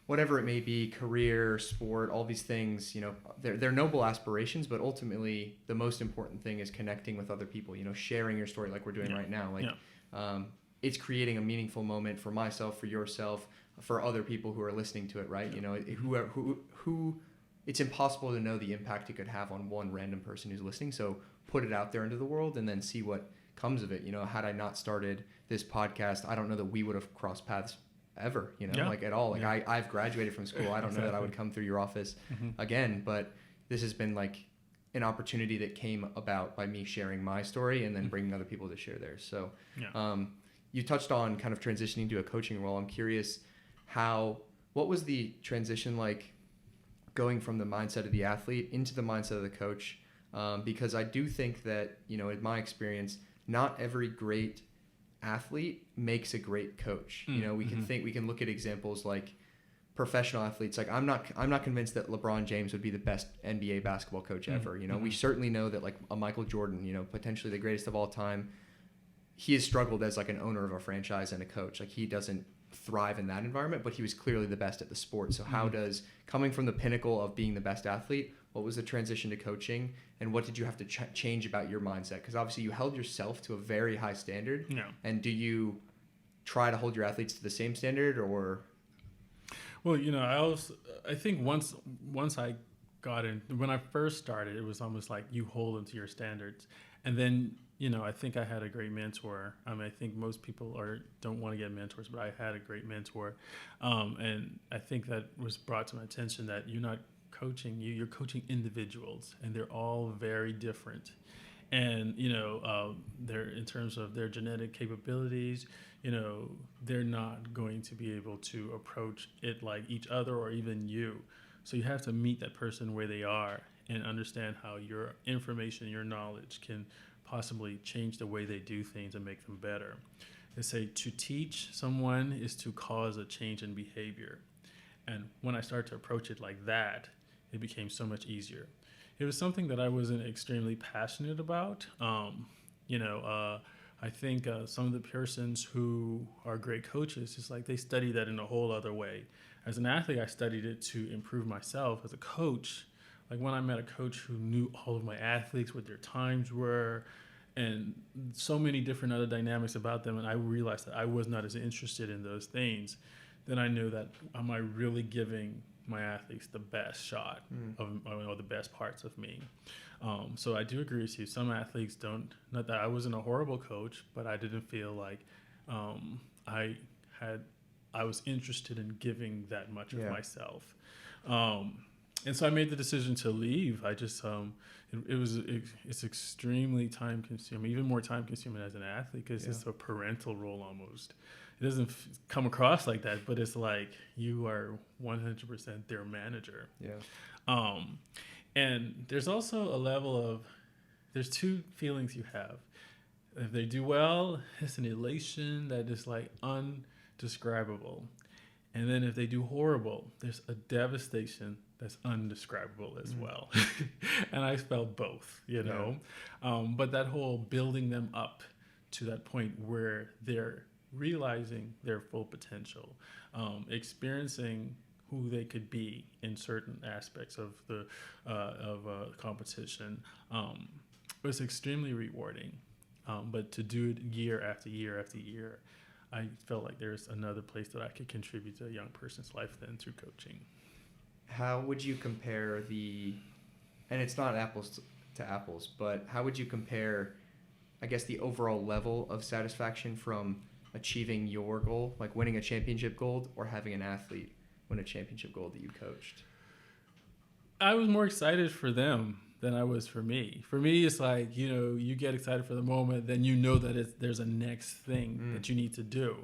whatever it may be, career, sport, all these things, they're noble aspirations, but ultimately the most important thing is connecting with other people, sharing your story like we're doing right now. It's creating a meaningful moment for myself, for yourself, for other people who are listening to it, right? Who it's impossible to know the impact it could have on one random person who's listening. So put it out there into the world and then see what comes of it. Had I not started this podcast, I don't know that we would have crossed paths ever, at all. I've graduated from school. I don't know that I would come through your office again, but this has been like an opportunity that came about by me sharing my story and then bringing other people to share theirs. So you touched on kind of transitioning to a coaching role. I'm curious what was the transition like going from the mindset of the athlete into the mindset of the coach? Because I do think that, in my experience, not every great athlete makes a great coach. You know, we can look at examples like professional athletes. Like I'm not convinced that LeBron James would be the best NBA basketball coach ever. You know, we certainly know that like a Michael Jordan, you know, potentially the greatest of all time, he has struggled as like an owner of a franchise and a coach. Like he doesn't thrive in that environment, but he was clearly the best at the sport. So how does, coming from the pinnacle of being the best athlete, what was the transition to coaching, and what did you have to change about your mindset? Because obviously you held yourself to a very high standard. Yeah. And do you try to hold your athletes to the same standard, or? Well, you know, I think once I got in, when I first started, it was almost like you hold them to your standards. And then, you know, I think I had a great mentor. I mean, I think most people don't want to get mentors, but I had a great mentor. And I think that was brought to my attention that you're not coaching, you're coaching individuals, and they're all very different. And, you know, they're, in terms of their genetic capabilities, you know, they're not going to be able to approach it like each other or even you. So you have to meet that person where they are and understand how your information, your knowledge can possibly change the way they do things and make them better. They say to teach someone is to cause a change in behavior. And when I started to approach it like that, it became so much easier. It was something that I wasn't extremely passionate about. I think some of the persons who are great coaches, it's like they study that in a whole other way. As an athlete, I studied it to improve myself. As a coach, like when I met a coach who knew all of my athletes, what their times were, and so many different other dynamics about them, and I realized that I was not as interested in those things, then I knew that, am I really giving my athletes the best shot of the best parts of me? So I do agree with you. Some athletes don't, not that I wasn't a horrible coach, but I didn't feel like I was interested in giving that much of myself. And so I made the decision to leave. I just, it's extremely time consuming, even more time consuming as an athlete, because it's a parental role almost. It doesn't come across like that, but it's like you are 100% their manager. Yeah. And there's also a level of, there's two feelings you have. If they do well, it's an elation that is like undescribable. And then if they do horrible, there's a devastation that's undescribable as well. And I felt both, you know. But that whole building them up to that point where they're realizing their full potential, experiencing who they could be in certain aspects of the competition, was extremely rewarding. But to do it year after year after year, I felt like there's another place that I could contribute to a young person's life than through coaching. How would you compare and it's not apples to apples, but how would you compare, I guess, the overall level of satisfaction from achieving your goal, like winning a championship gold, or having an athlete win a championship gold that you coached? I was more excited for them than I was for me. For me, it's like, you know, you get excited for the moment, then you know that there's a next thing that you need to do.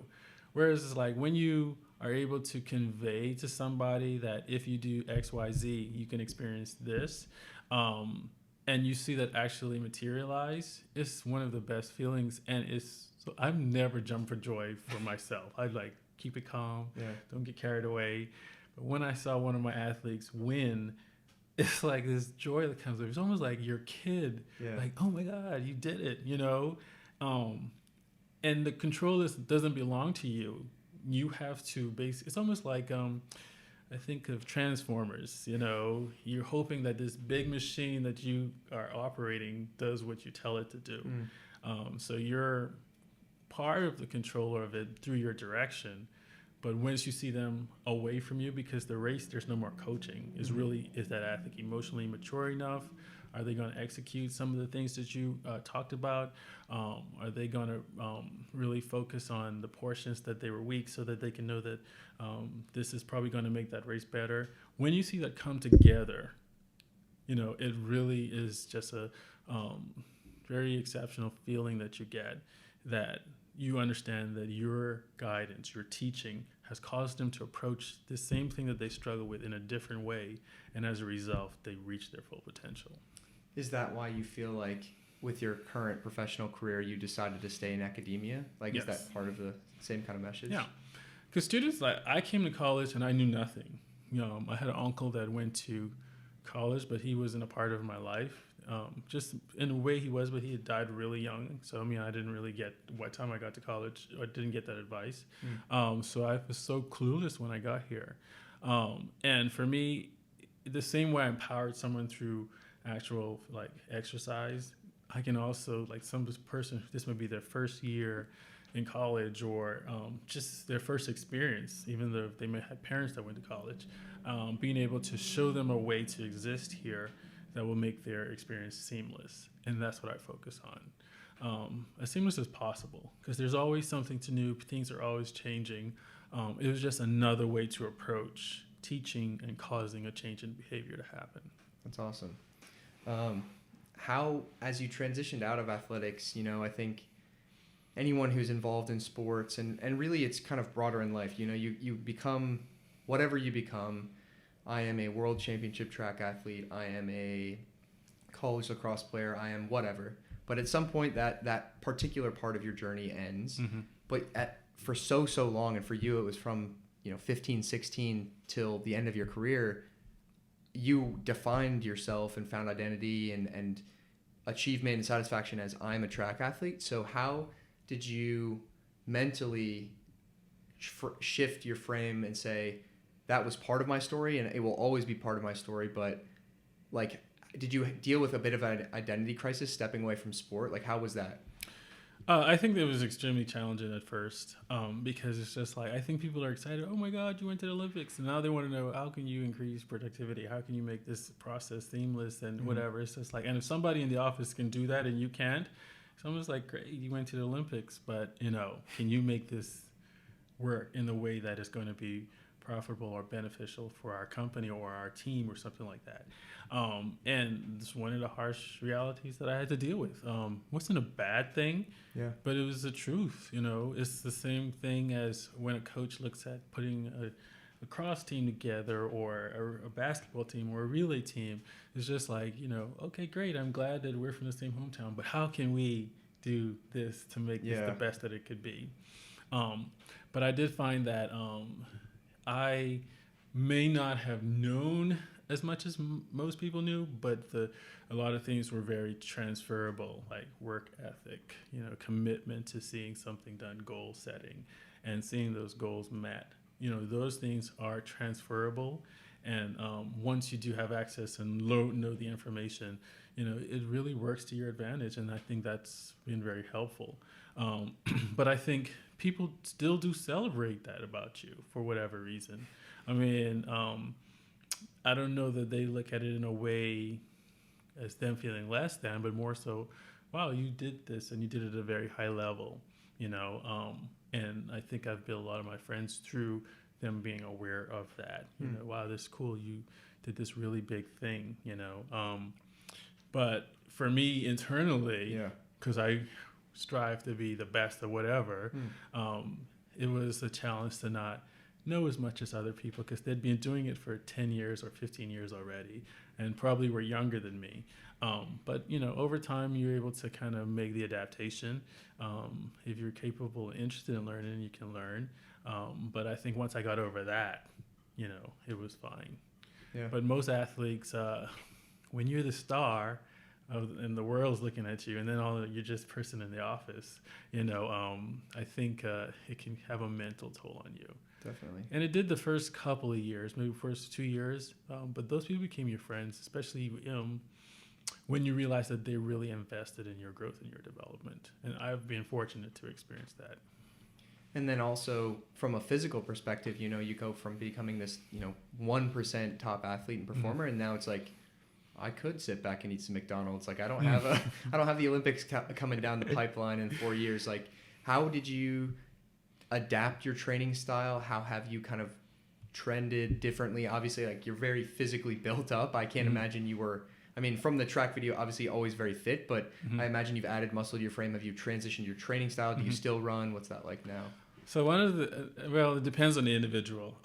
Whereas it's like when you are able to convey to somebody that if you do X, Y, Z, you can experience this, and you see that actually materialize, it's one of the best feelings. And so I've never jumped for joy for myself. I like keep it calm, don't get carried away. But when I saw one of my athletes win, it's like this joy that comes up. It's almost like your kid, like, oh my God, you did it, you know? And the control doesn't belong to you. You have to it's almost like, I think of Transformers, you know, you're hoping that this big machine that you are operating does what you tell it to do. So you're part of the controller of it through your direction. But once you see them away from you, because the race, there's no more coaching, is that athlete emotionally mature enough? Are they going to execute some of the things that you talked about? Are they going to really focus on the portions that they were weak so that they can know that this is probably going to make that race better? When you see that come together, you know, it really is just a very exceptional feeling that you get, that you understand that your guidance, your teaching has caused them to approach the same thing that they struggle with in a different way. And as a result, they reach their full potential. Is that why you feel like with your current professional career, you decided to stay in academia? Like, Yes. is that part of the same kind of message? Yeah. Because students, like, I came to college and I knew nothing. I had an uncle that went to college, but he wasn't a part of my life. Just in a way he was, but he had died really young. So, I mean, I didn't really get what time I got to college. I didn't get that advice. So I was so clueless when I got here. And for me, the same way I empowered someone through actual, like, exercise, I can also, like, some person, this might be their first year in college or just their first experience, even though they may have parents that went to college, being able to show them a way to exist here that will make their experience seamless. And that's what I focus on. As seamless as possible, because there's always something to new, things are always changing. It was just another way to approach teaching and causing a change in behavior to happen. That's awesome. How, as you transitioned out of athletics, I think anyone who's involved in sports, and really it's kind of broader in life, you become whatever you become. I am a world championship track athlete. I am a college lacrosse player. I am whatever. But at some point that particular part of your journey ends. Mm-hmm. But for so long, and for you it was from 15, 16 till the end of your career, you defined yourself and found identity and achievement and satisfaction as I'm a track athlete. So how did you mentally shift your frame and say, that was part of my story and it will always be part of my story, but like, did you deal with a bit of an identity crisis stepping away from sport? Like, how was that? I think it was extremely challenging at first because it's just like, I think people are excited. Oh my God, you went to the Olympics. And now they want to know, how can you increase productivity? How can you make this process seamless and whatever? It's just like, and if somebody in the office can do that and you can't, someone's like, great, you went to the Olympics, but can you make this work in the way that is going to be profitable or beneficial for our company or our team or something like that? And it's one of the harsh realities that I had to deal with. Wasn't a bad thing, but it was the truth. It's the same thing as when a coach looks at putting a lacrosse team together or a basketball team or a relay team. It's just like, okay, great, I'm glad that we're from the same hometown, but how can we do this to make this the best that it could be? But I did find that I may not have known as much as most people knew, but a lot of things were very transferable, like work ethic, commitment to seeing something done, goal setting, and seeing those goals met. Those things are transferable, and once you do have access and know the information, it really works to your advantage, and I think that's been very helpful. But I think people still do celebrate that about you for whatever reason. I mean, I don't know that they look at it in a way as them feeling less than, but more so, wow, you did this and you did it at a very high level, and I think I've built a lot of my friends through them being aware of that. Wow, this is cool. You did this really big thing, But for me internally, because I strive to be the best at whatever, it was a challenge to not know as much as other people because they'd been doing it for 10 years or 15 years already and probably were younger than me. But, over time, you're able to kind of make the adaptation. If you're capable and interested in learning, you can learn. But I think once I got over that, it was fine. Yeah. But most athletes, when you're the star and the world's looking at you, and then you're just a person in the office, I think it can have a mental toll on you. Definitely. And it did the first couple of years, maybe first 2 years, but those people became your friends, especially when you realize that they really invested in your growth and your development. And I've been fortunate to experience that. And then also from a physical perspective, you go from becoming this, 1% top athlete and performer, and now it's like, I could sit back and eat some McDonald's. Like I don't have the Olympics coming down the pipeline in 4 years. Like, how did you adapt your training style? How have you kind of trended differently? Obviously, like you're very physically built up. I can't imagine you were, from the track video, obviously always very fit, but I imagine you've added muscle to your frame. Have you transitioned your training style? Do you still run? What's that like now? So it depends on the individual.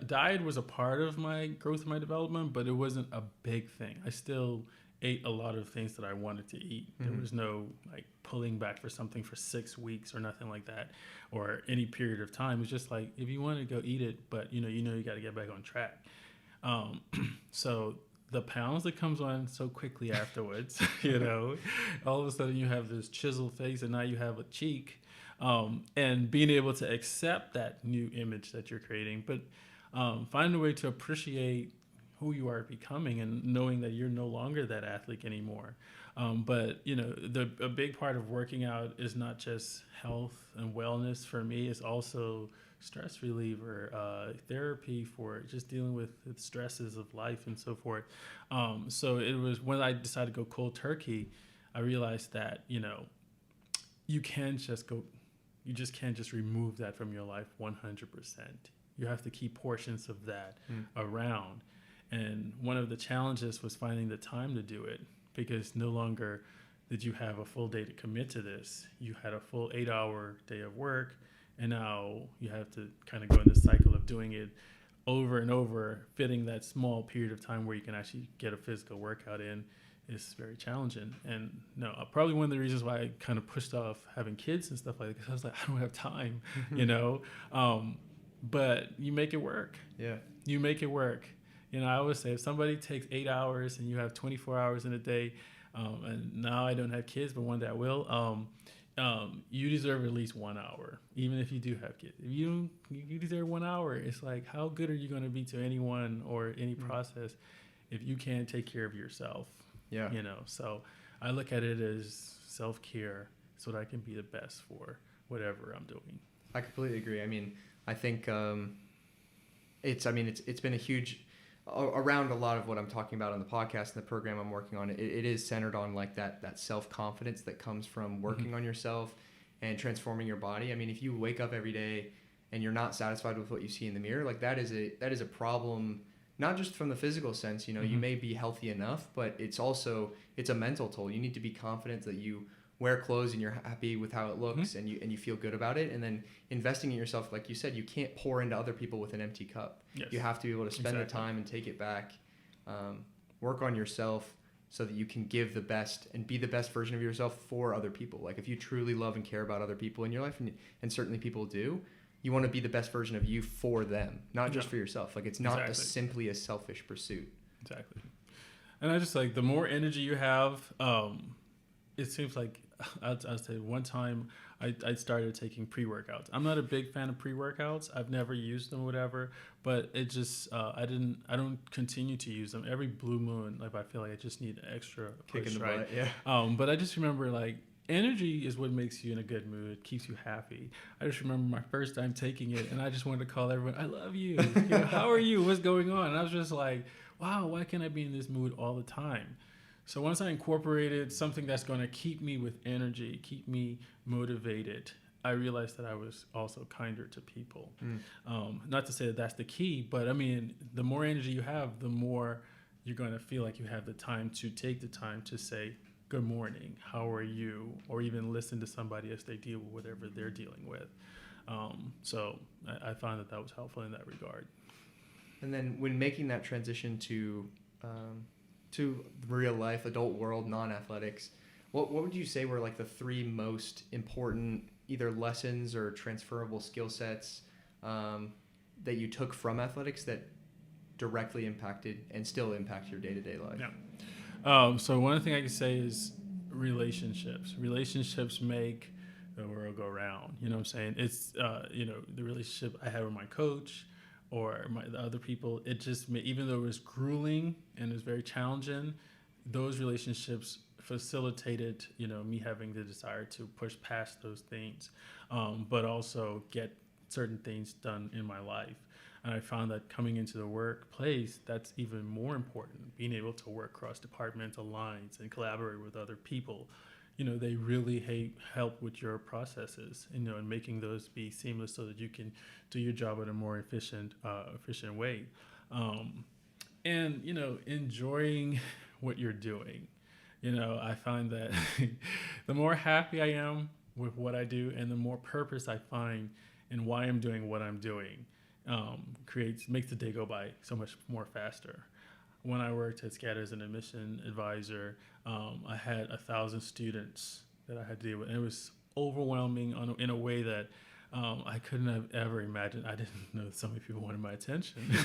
Diet was a part of my growth and my development, but it wasn't a big thing. I still ate a lot of things that I wanted to eat. There was no like pulling back for something for 6 weeks or nothing like that, or any period of time. It's just like, if you want to go eat it, but you got to get back on track. So the pounds that comes on so quickly afterwards, all of a sudden you have this chiseled face and now you have a cheek, and being able to accept that new image that you're creating, but find a way to appreciate who you are becoming and knowing that you're no longer that athlete anymore. But a big part of working out is not just health and wellness. For me, it's also stress reliever, therapy for just dealing with the stresses of life and so forth. So it was when I decided to go cold turkey, I realized that, you just can't just remove that from your life 100%. You have to keep portions of that around. And one of the challenges was finding the time to do it, because no longer did you have a full day to commit to this. You had a full 8-hour day of work, and now you have to kind of go in this cycle of doing it over and over, fitting that small period of time where you can actually get a physical workout in is very challenging. And probably one of the reasons why I kind of pushed off having kids and stuff like that, because I was like, I don't have time, but you make it work. Yeah. You make it work. I always say, if somebody takes 8 hours and you have 24 hours in a day, and now I don't have kids, but one day I will, you deserve at least 1 hour, even if you do have kids. If you deserve 1 hour. It's like, how good are you going to be to anyone or any process if you can't take care of yourself? Yeah. So I look at it as self-care so that I can be the best for whatever I'm doing. I completely agree. I mean, I think it's been a huge, around a lot of what I'm talking about on the podcast and the program I'm working on, it is centered on like that self-confidence that comes from working on yourself and transforming your body. I mean, if you wake up every day and you're not satisfied with what you see in the mirror, like that is a problem, not just from the physical sense. You may be healthy enough, but it's a mental toll. You need to be confident that you wear clothes and you're happy with how it looks, and you feel good about it. And then investing in yourself, like you said, you can't pour into other people with an empty cup. Yes. You have to be able to spend the time and take it back, work on yourself so that you can give the best and be the best version of yourself for other people. Like if you truly love and care about other people in your life, and certainly people do, you want to be the best version of you for them, not just for yourself. Like it's not simply a selfish pursuit. Exactly. And I just like, the more energy you have, it seems like, I'll say one time I started taking pre-workouts. I'm not a big fan of pre-workouts. I've never used them or whatever, but it just, I don't continue to use them. Every blue moon, like I feel like I just need an extra push, kick in the right? butt, yeah. But I just remember like, energy is what makes you in a good mood, keeps you happy. I just remember my first time taking it, and I just wanted to call everyone, I love you. How are you? What's going on? And I was just like, wow, why can't I be in this mood all the time? So once I incorporated something that's going to keep me with energy, keep me motivated, I realized that I was also kinder to people. Not to say that that's the key, but I mean, the more energy you have, the more you're going to feel like you have the time to take the time to say, good morning, how are you? Or even listen to somebody as they deal with whatever they're dealing with. So I found that was helpful in that regard. And then when making that transition to real life, adult world, non-athletics, what would you say were like the 3 most important either lessons or transferable skill sets that you took from athletics that directly impacted and still impact your day-to-day life? Yeah. So one thing I can say is relationships. Relationships make the world go round. You know what I'm saying? It's, the relationship I had with my coach or the other people, it just made, even though it was grueling and it was very challenging, those relationships facilitated, me having the desire to push past those things, but also get certain things done in my life. And I found that coming into the workplace, that's even more important, being able to work across departmental lines and collaborate with other people. They really help with your processes, and making those be seamless so that you can do your job in a more efficient way. And, enjoying what you're doing. I find that the more happy I am with what I do and the more purpose I find in why I'm doing what I'm doing, makes the day go by so much more faster. when I worked at SCAD as an admission advisor, I had 1,000 students that I had to deal with. And it was overwhelming in a way that I couldn't have ever imagined. I didn't know that so many people wanted my attention.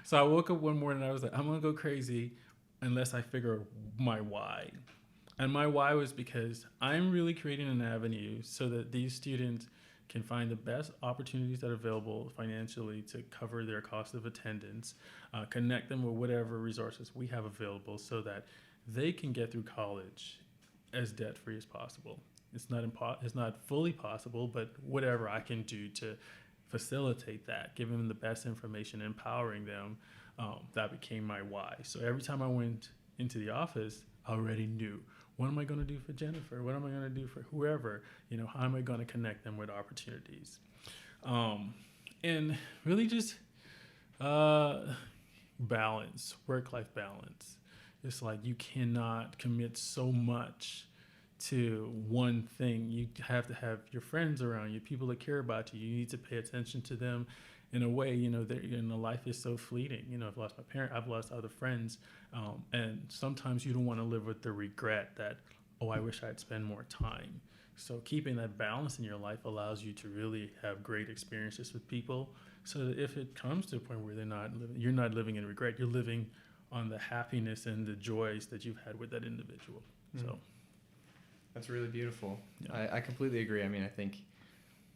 So I woke up one morning and I was like, I'm going to go crazy unless I figure my why. And my why was because I'm really creating an avenue so that these students can find the best opportunities that are available financially to cover their cost of attendance, connect them with whatever resources we have available so that they can get through college as debt-free as possible. It's not fully possible, but whatever I can do to facilitate that, giving them the best information, empowering them, that became my why. So every time I went into the office, I already knew, what am I going to do for Jennifer? What am I going to do for whoever? How am I going to connect them with opportunities? And really just balance, work-life balance. It's like you cannot commit so much to one thing. You have to have your friends around you, people that care about you. You need to pay attention to them in a way, life is so fleeting. I've lost my parent, I've lost other friends. And sometimes you don't want to live with the regret that, I wish I'd spend more time. So keeping that balance in your life allows you to really have great experiences with people. So that if it comes to a point where you're not living in regret, you're living on the happiness and the joys that you've had with that individual. Mm-hmm. So that's really beautiful. Yeah. I completely agree. I mean, I think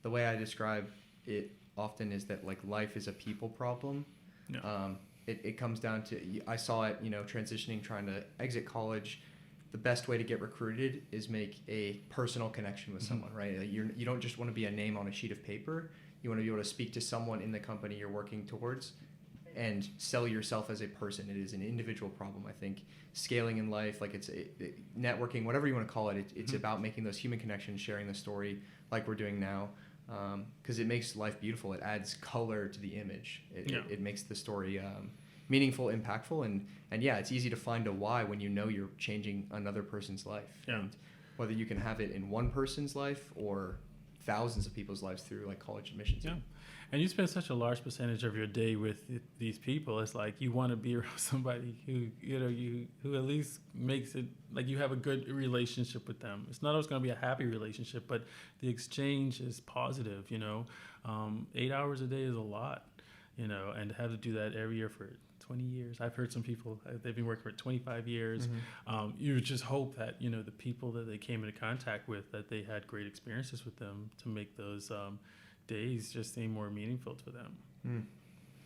the way I describe it often is that life is a people problem. Yeah. It comes down to, I saw it, transitioning, trying to exit college. The best way to get recruited is make a personal connection with someone, right? You don't just want to be a name on a sheet of paper. You want to be able to speak to someone in the company you're working towards and sell yourself as a person. It is an individual problem. I think scaling in life, networking, whatever you want to call it, it's about making those human connections, sharing the story like we're doing now, because it makes life beautiful. It adds color to the image. It makes the story meaningful, impactful, and yeah, it's easy to find a why when you're changing another person's life. Yeah. And whether you can have it in one person's life or thousands of people's lives through college admissions. Yeah. And you spend such a large percentage of your day with these people. It's like you want to be around somebody who at least makes it you have a good relationship with them. It's not always going to be a happy relationship, but the exchange is positive. 8 hours a day is a lot, and to have to do that every year for 20 years. I've heard some people, they've been working for 25 years. Mm-hmm. You just hope that, the people that they came into contact with, that they had great experiences with them to make those days just seem more meaningful to them.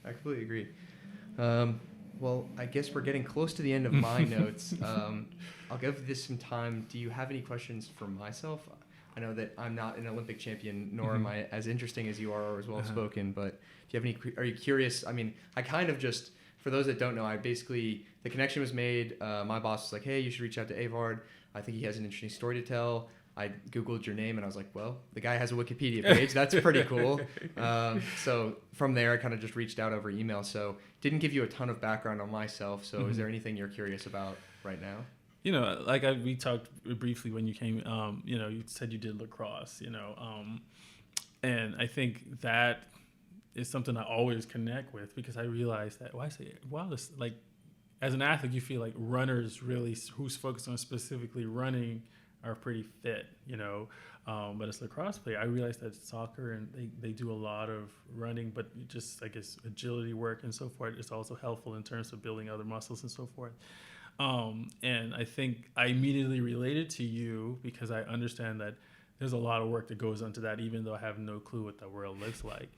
I completely agree. Well, I guess we're getting close to the end of my notes. I'll give this some time. Do you have any questions for myself? I know that I'm not an Olympic champion, nor am I as interesting as you are or as well-spoken, but do you have are you curious? I mean, I kind of just, for those that don't know, the connection was made. My boss was like, hey, you should reach out to Avard. I think he has an interesting story to tell. I Googled your name and I was like, well, the guy has a Wikipedia page. That's pretty cool. So from there, I kind of just reached out over email. So didn't give you a ton of background on myself. So is there anything you're curious about right now? We talked briefly when you came, you said you did lacrosse, and I think that is something I always connect with because I realized that, as an athlete, you feel like runners really, who's focused on specifically running, are pretty fit, but as a lacrosse player, I realized that soccer and they do a lot of running, but just, I guess, agility work and so forth is also helpful in terms of building other muscles and so forth. And I think I immediately related to you because I understand that there's a lot of work that goes into that, even though I have no clue what that world looks like.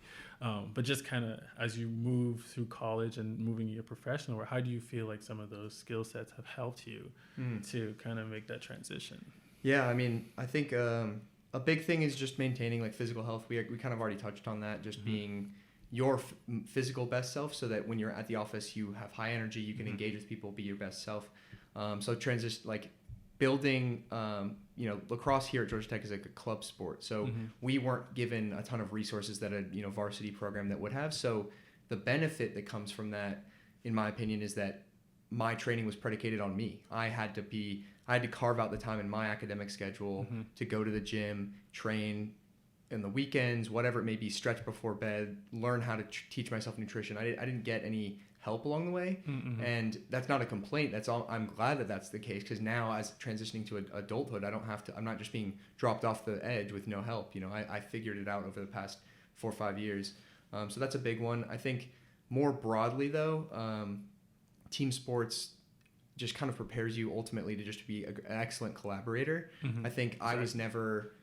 But just kind of as you move through college and moving your professional work, how do you feel like some of those skill sets have helped you to kind of make that transition? Yeah, I mean, I think a big thing is just maintaining physical health. We kind of already touched on that, just being your physical best self so that when you're at the office, you have high energy, you can engage with people, be your best self. So transition, building, lacrosse here at Georgia Tech is a club sport. So we weren't given a ton of resources that a, varsity program that would have. So the benefit that comes from that, in my opinion, is that my training was predicated on me. I had to carve out the time in my academic schedule to go to the gym, train, in the weekends, whatever it may be, stretch before bed, learn how to teach myself nutrition. I didn't get any help along the way. And that's not a complaint. That's all. I'm glad that that's the case, because now as transitioning to adulthood, I'm not just being dropped off the edge with no help. You know, I figured it out over the past 4 or 5 years. So that's a big one. I think more broadly though, team sports just kind of prepares you ultimately to just be an excellent collaborator. I think I was never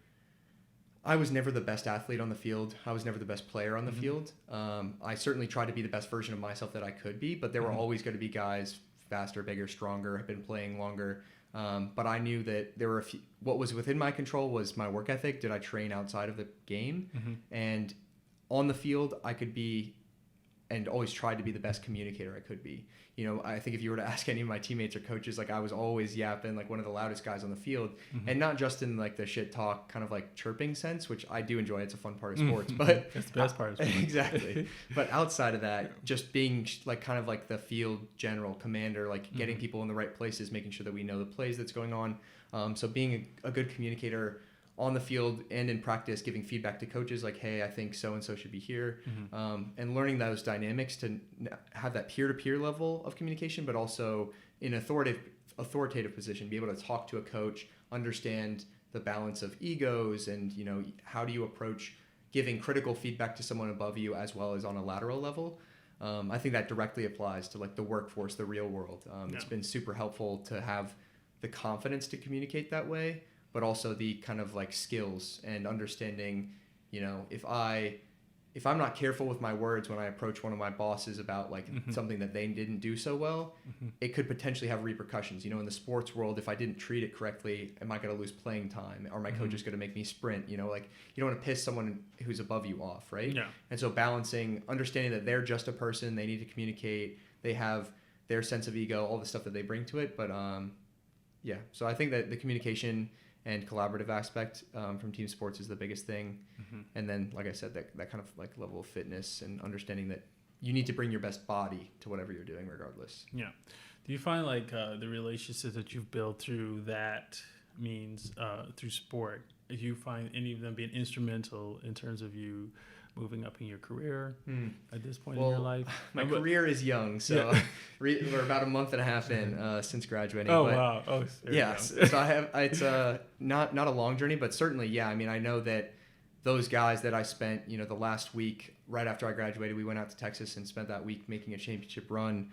the best athlete on the field. I was never the best player on the field. I certainly tried to be the best version of myself that I could be, but there were always going to be guys faster, bigger, stronger, have been playing longer. But I knew that there were a few, what was within my control was my work ethic. Did I train outside of the game? And on the field, I could be, and always tried to be, the best communicator I could be. You know, I think if you were to ask any of my teammates or coaches, like I was always yapping, like one of the loudest guys on the field, and not just in like the shit talk kind of like chirping sense, which I do enjoy. It's a fun part of sports, but it's the best part of sports. Exactly. But outside of that, just being like kind of like the field general commander, like getting people in the right places, making sure that we know the plays that's going on. So being a good communicator on the field and in practice, giving feedback to coaches like, hey, I think so-and-so should be here. And learning those dynamics to have that peer-to-peer level of communication, but also in authoritative position, be able to talk to a coach, understand the balance of egos, and, you know, how do you approach giving critical feedback to someone above you as well as on a lateral level. I think that directly applies to like the workforce, the real world. It's been super helpful to have the confidence to communicate that way, but also the kind of like skills and understanding, you know, if I'm not careful with my words when I approach one of my bosses about like something that they didn't do so well, it could potentially have repercussions. You know, in the sports world, if I didn't treat it correctly, am I going to lose playing time? Or my coach is going to make me sprint? You know, like you don't want to piss someone who's above you off, right? Yeah. And so balancing, understanding that they're just a person, they need to communicate, they have their sense of ego, all the stuff that they bring to it. But yeah, so I think that the communication and collaborative aspect from team sports is the biggest thing. And then, like I said, that kind of like level of fitness and understanding that you need to bring your best body to whatever you're doing regardless. Yeah. Do you find like the relationships that you've built through that means through sport, do you find any of them being instrumental in terms of you moving up in your career at this point in your life? My career is young, so we're about a month and a half in since graduating. Oh, but wow. Oh, yeah. So I have, it's not a long journey, but certainly, yeah. I mean, I know that those guys that I spent, you know, the last week right after I graduated, we went out to Texas and spent that week making a championship run,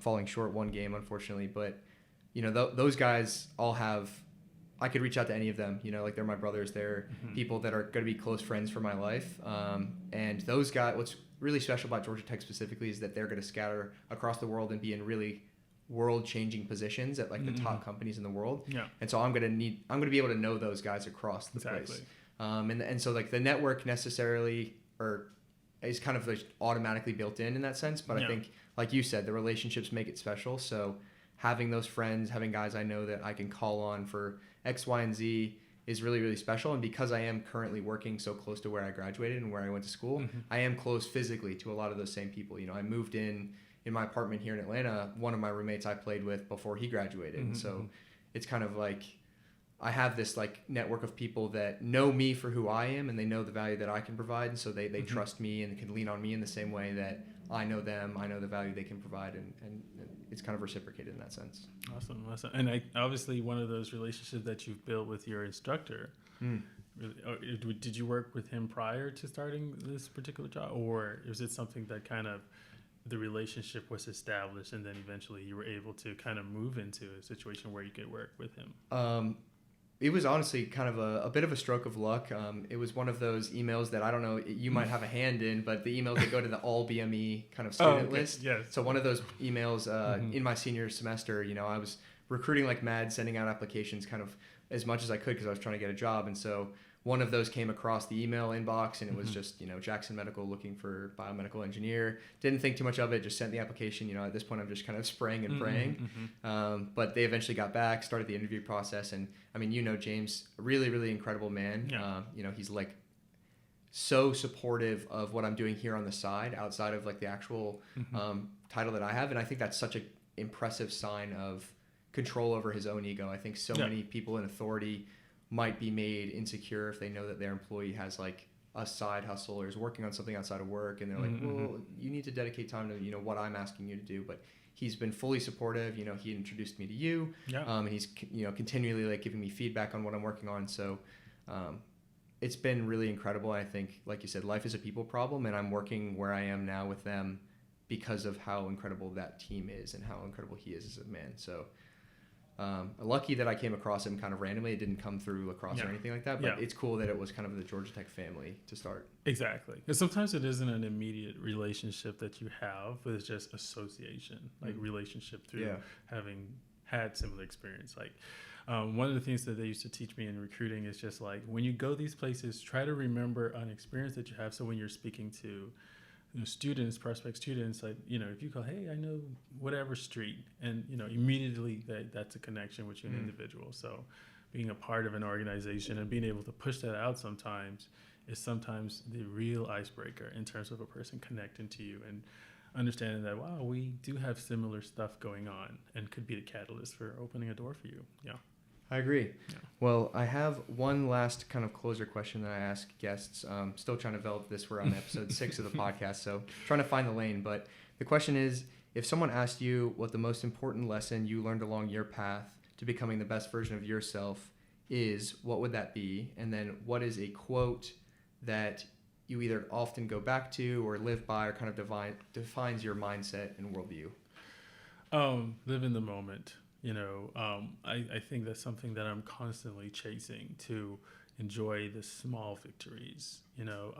falling short one game, unfortunately. But, you know, those guys all have, I could reach out to any of them, you know, like they're my brothers. They're people that are going to be close friends for my life. And those guys, what's really special about Georgia Tech specifically is that they're going to scatter across the world and be in really world-changing positions at like the top companies in the world. Yeah. And so I'm going to be able to know those guys across the place. And so like the network necessarily is kind of like automatically built in that sense. But I think, like you said, the relationships make it special. So having those friends, having guys I know that I can call on for X, Y, and Z is really, really special. And because I am currently working so close to where I graduated and where I went to school, I am close physically to a lot of those same people. You know, I moved in my apartment here in Atlanta. One of my roommates I played with before he graduated. And so it's kind of like I have this like network of people that know me for who I am, and they know the value that I can provide. And so they trust me and can lean on me in the same way that I know them. I know the value they can provide, and it's kind of reciprocated in that sense. Awesome. And obviously one of those relationships that you've built with your instructor, did you work with him prior to starting this particular job, or is it something that kind of the relationship was established and then eventually you were able to kind of move into a situation where you could work with him? It was honestly kind of a bit of a stroke of luck. It was one of those emails that I don't know, you might have a hand in, but the emails that go to the all BME kind of student list. Yes. So one of those emails in my senior semester, you know, I was recruiting like mad, sending out applications kind of as much as I could because I was trying to get a job. And so one of those came across the email inbox, and it was just, you know, Jackson Medical looking for biomedical engineer. Didn't think too much of it, just sent the application. You know, at this point I'm just kind of spraying and praying. But they eventually got back, started the interview process. And I mean, you know, James, a really, really incredible man. Yeah. You know, he's like so supportive of what I'm doing here on the side, outside of like the actual title that I have. And I think that's such an impressive sign of control over his own ego. I think so many people in authority might be made insecure if they know that their employee has like a side hustle or is working on something outside of work, and they're like, well, you need to dedicate time to, you know, what I'm asking you to do. But he's been fully supportive. You know, he introduced me to you, and he's, you know, continually like giving me feedback on what I'm working on. So it's been really incredible. I think, like you said, life is a people problem, and I'm working where I am now with them because of how incredible that team is and how incredible he is as a man. So lucky that I came across him kind of randomly. It didn't come through lacrosse or anything like that, but it's cool that it was kind of the Georgia Tech family to start. Exactly. Because sometimes it isn't an immediate relationship that you have, but it's just association, like relationship through having had similar experience. Like one of the things that they used to teach me in recruiting is just like, when you go these places, try to remember an experience that you have. So when you're speaking to students, prospect students, like, you know, if you call, hey, I know whatever street, and, you know, immediately that's a connection with you, an individual. So being a part of an organization and being able to push that out sometimes is sometimes the real icebreaker in terms of a person connecting to you and understanding that, wow, we do have similar stuff going on, and could be the catalyst for opening a door for you. Yeah. I agree. Yeah. Well, I have one last kind of closer question that I ask guests. Still trying to develop this. We're on episode 6 of the podcast, so trying to find the lane. But the question is, if someone asked you what the most important lesson you learned along your path to becoming the best version of yourself is, what would that be? And then what is a quote that you either often go back to or live by, or kind of defines your mindset and worldview? Live in the moment. You know, I think that's something that I'm constantly chasing, to enjoy the small victories, you know,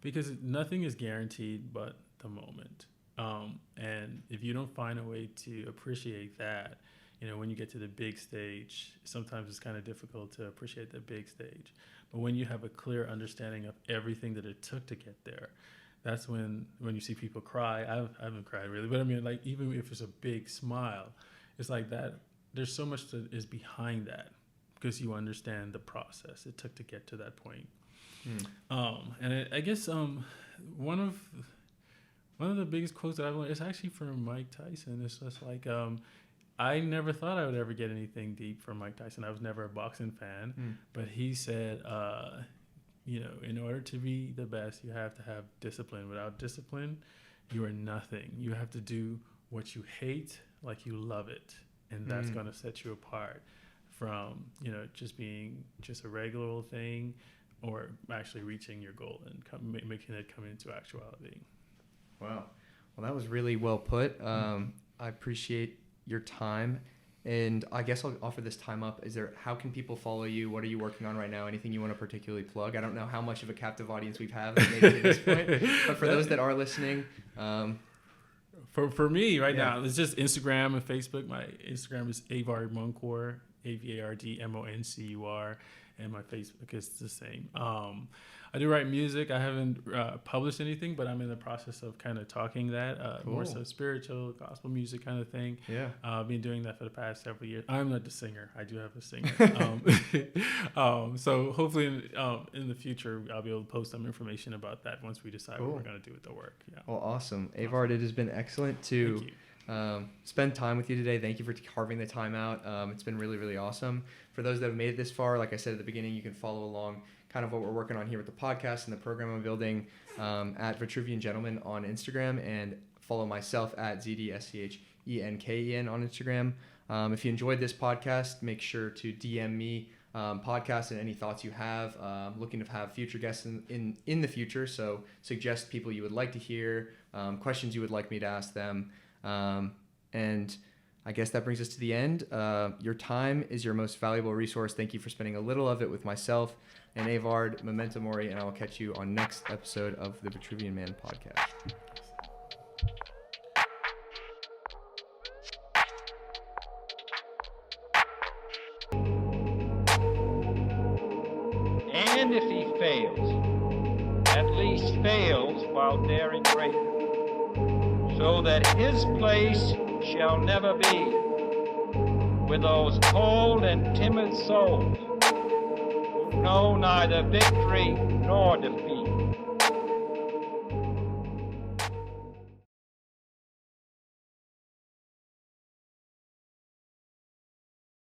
because nothing is guaranteed but the moment. And if you don't find a way to appreciate that, you know, when you get to the big stage, sometimes it's kind of difficult to appreciate the big stage. But when you have a clear understanding of everything that it took to get there, that's when you see people cry. I haven't cried really, but I mean, like, even if it's a big smile, it's like that. There's so much that is behind that, because you understand the process it took to get to that point. And I guess one of the biggest quotes that I've learned is actually from Mike Tyson. It's just like, I never thought I would ever get anything deep from Mike Tyson. I was never a boxing fan, but he said, you know, in order to be the best, you have to have discipline. Without discipline, you are nothing. You have to do what you hate like you love it, and that's going to set you apart from, you know, just being just a regular old thing, or actually reaching your goal and making it come into actuality. Wow. Well, that was really well put. I appreciate your time, and I guess I'll offer this time up. How can people follow you? What are you working on right now? Anything you want to particularly plug? I don't know how much of a captive audience we've had maybe at this point, but for those that are listening, For me right now, it's just Instagram and Facebook. My Instagram is Avard Moncur, AVARD and my Facebook is the same. I do write music. I haven't published anything, but I'm in the process of kind of talking that, more so spiritual, gospel music kind of thing. Yeah. I've been doing that for the past several years. I'm not the singer. I do have a singer. So hopefully in the future, I'll be able to post some information about that once we decide what we're going to do with the work. Yeah. Well, awesome. Avard, it has been excellent to spend time with you today. Thank you for carving the time out. It's been really, really awesome. For those that have made it this far, like I said at the beginning, you can follow along kind of what we're working on here with the podcast and the program I'm building at Vitruvian Gentleman on Instagram, and follow myself at ZDSCHENKEN on Instagram. If you enjoyed this podcast, make sure to DM me podcast and any thoughts you have. Looking to have future guests in the future, so suggest people you would like to hear, questions you would like me to ask them. And I guess that brings us to the end. Your time is your most valuable resource. Thank you for spending a little of it with myself and Avard. Memento Mori, and I will catch you on next episode of the Vitruvian Man podcast. And if he fails, at least fails while daring greater, so that his place shall never be with those cold and timid souls who know neither victory nor defeat.